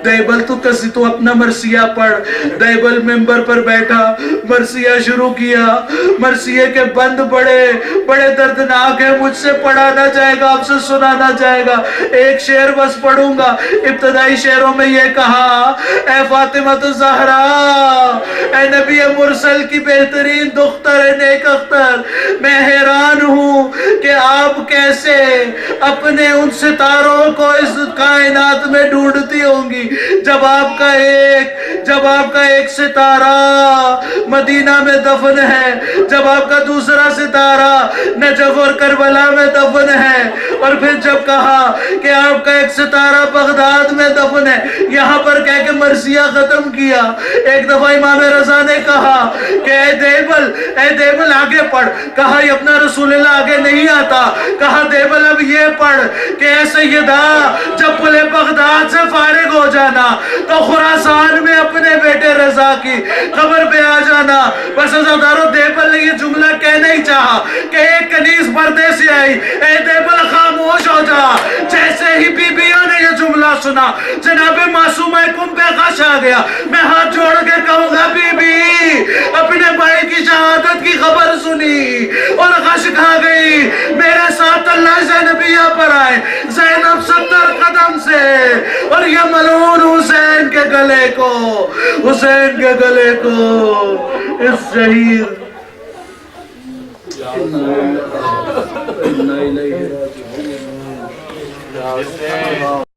دیبل تو اپنا مرثیہ پڑھ۔ دیبل ممبر پر بیٹھا، مرثیہ شروع کیا۔ مرثیے کے بند بڑے بڑے دردناک ہیں، مجھ سے پڑھا نہ جائے گا، آپ سے سنا نہ جائے گا، ایک شعر بس پڑھوں گا۔ ابتدائی شعروں میں یہ کہا اے فاطمہ الزہرا، اے نبی مرسل کی بہترین دختر نیک اختر، میں حیران ہوں کہ آپ کیسے اپنے ان ستاروں کو اس کائنات میں ڈھونڈتی ہوں گی جب آپ کا ایک ستارہ مدینہ میں دفن ہے، جب آپ کا دوسرا ستارہ نجف اور کربلا میں دفن ہے، اور پھر جب کہا کہ آپ کا ایک ستارہ بغداد میں دفن ہے، یہاں پر کہہ کے مرثیہ ختم کیا۔ ایک دفعہ امام رضا نے کہا کہ اے دیبل آگے پڑھ۔ کہا یہ اپنا رسول اللہ آگے نہیں آتا۔ کہا دیبل اب یہ پڑھ کہ اے سیدہ جب پلے بغداد سے فارغ ہو جانا تو خراسان میں اپنے بیٹے رضا کی قبر پہ آ جانا۔ بس عزادارو دیبل نے یہ جملہ کہنا ہی چاہا کہ ایک کنیز پردے سے آئی، اے دیبل خاموش ہو جا۔ جیسے ہی بی بیوں نے یہ جملہ سنا جناب معصومہ کم پہ غش آ گیا۔ میں ہاتھ جوڑ کے کہوں گا بی بی اپنے بھائی کی شہادت کی خبر سنی اور غش کھا گئی، میرے ساتھ اللہ زینبیہ پر آئے، زینب 70 قدم سے، اور یہ ملعون حسین کے گلے کو اس شہید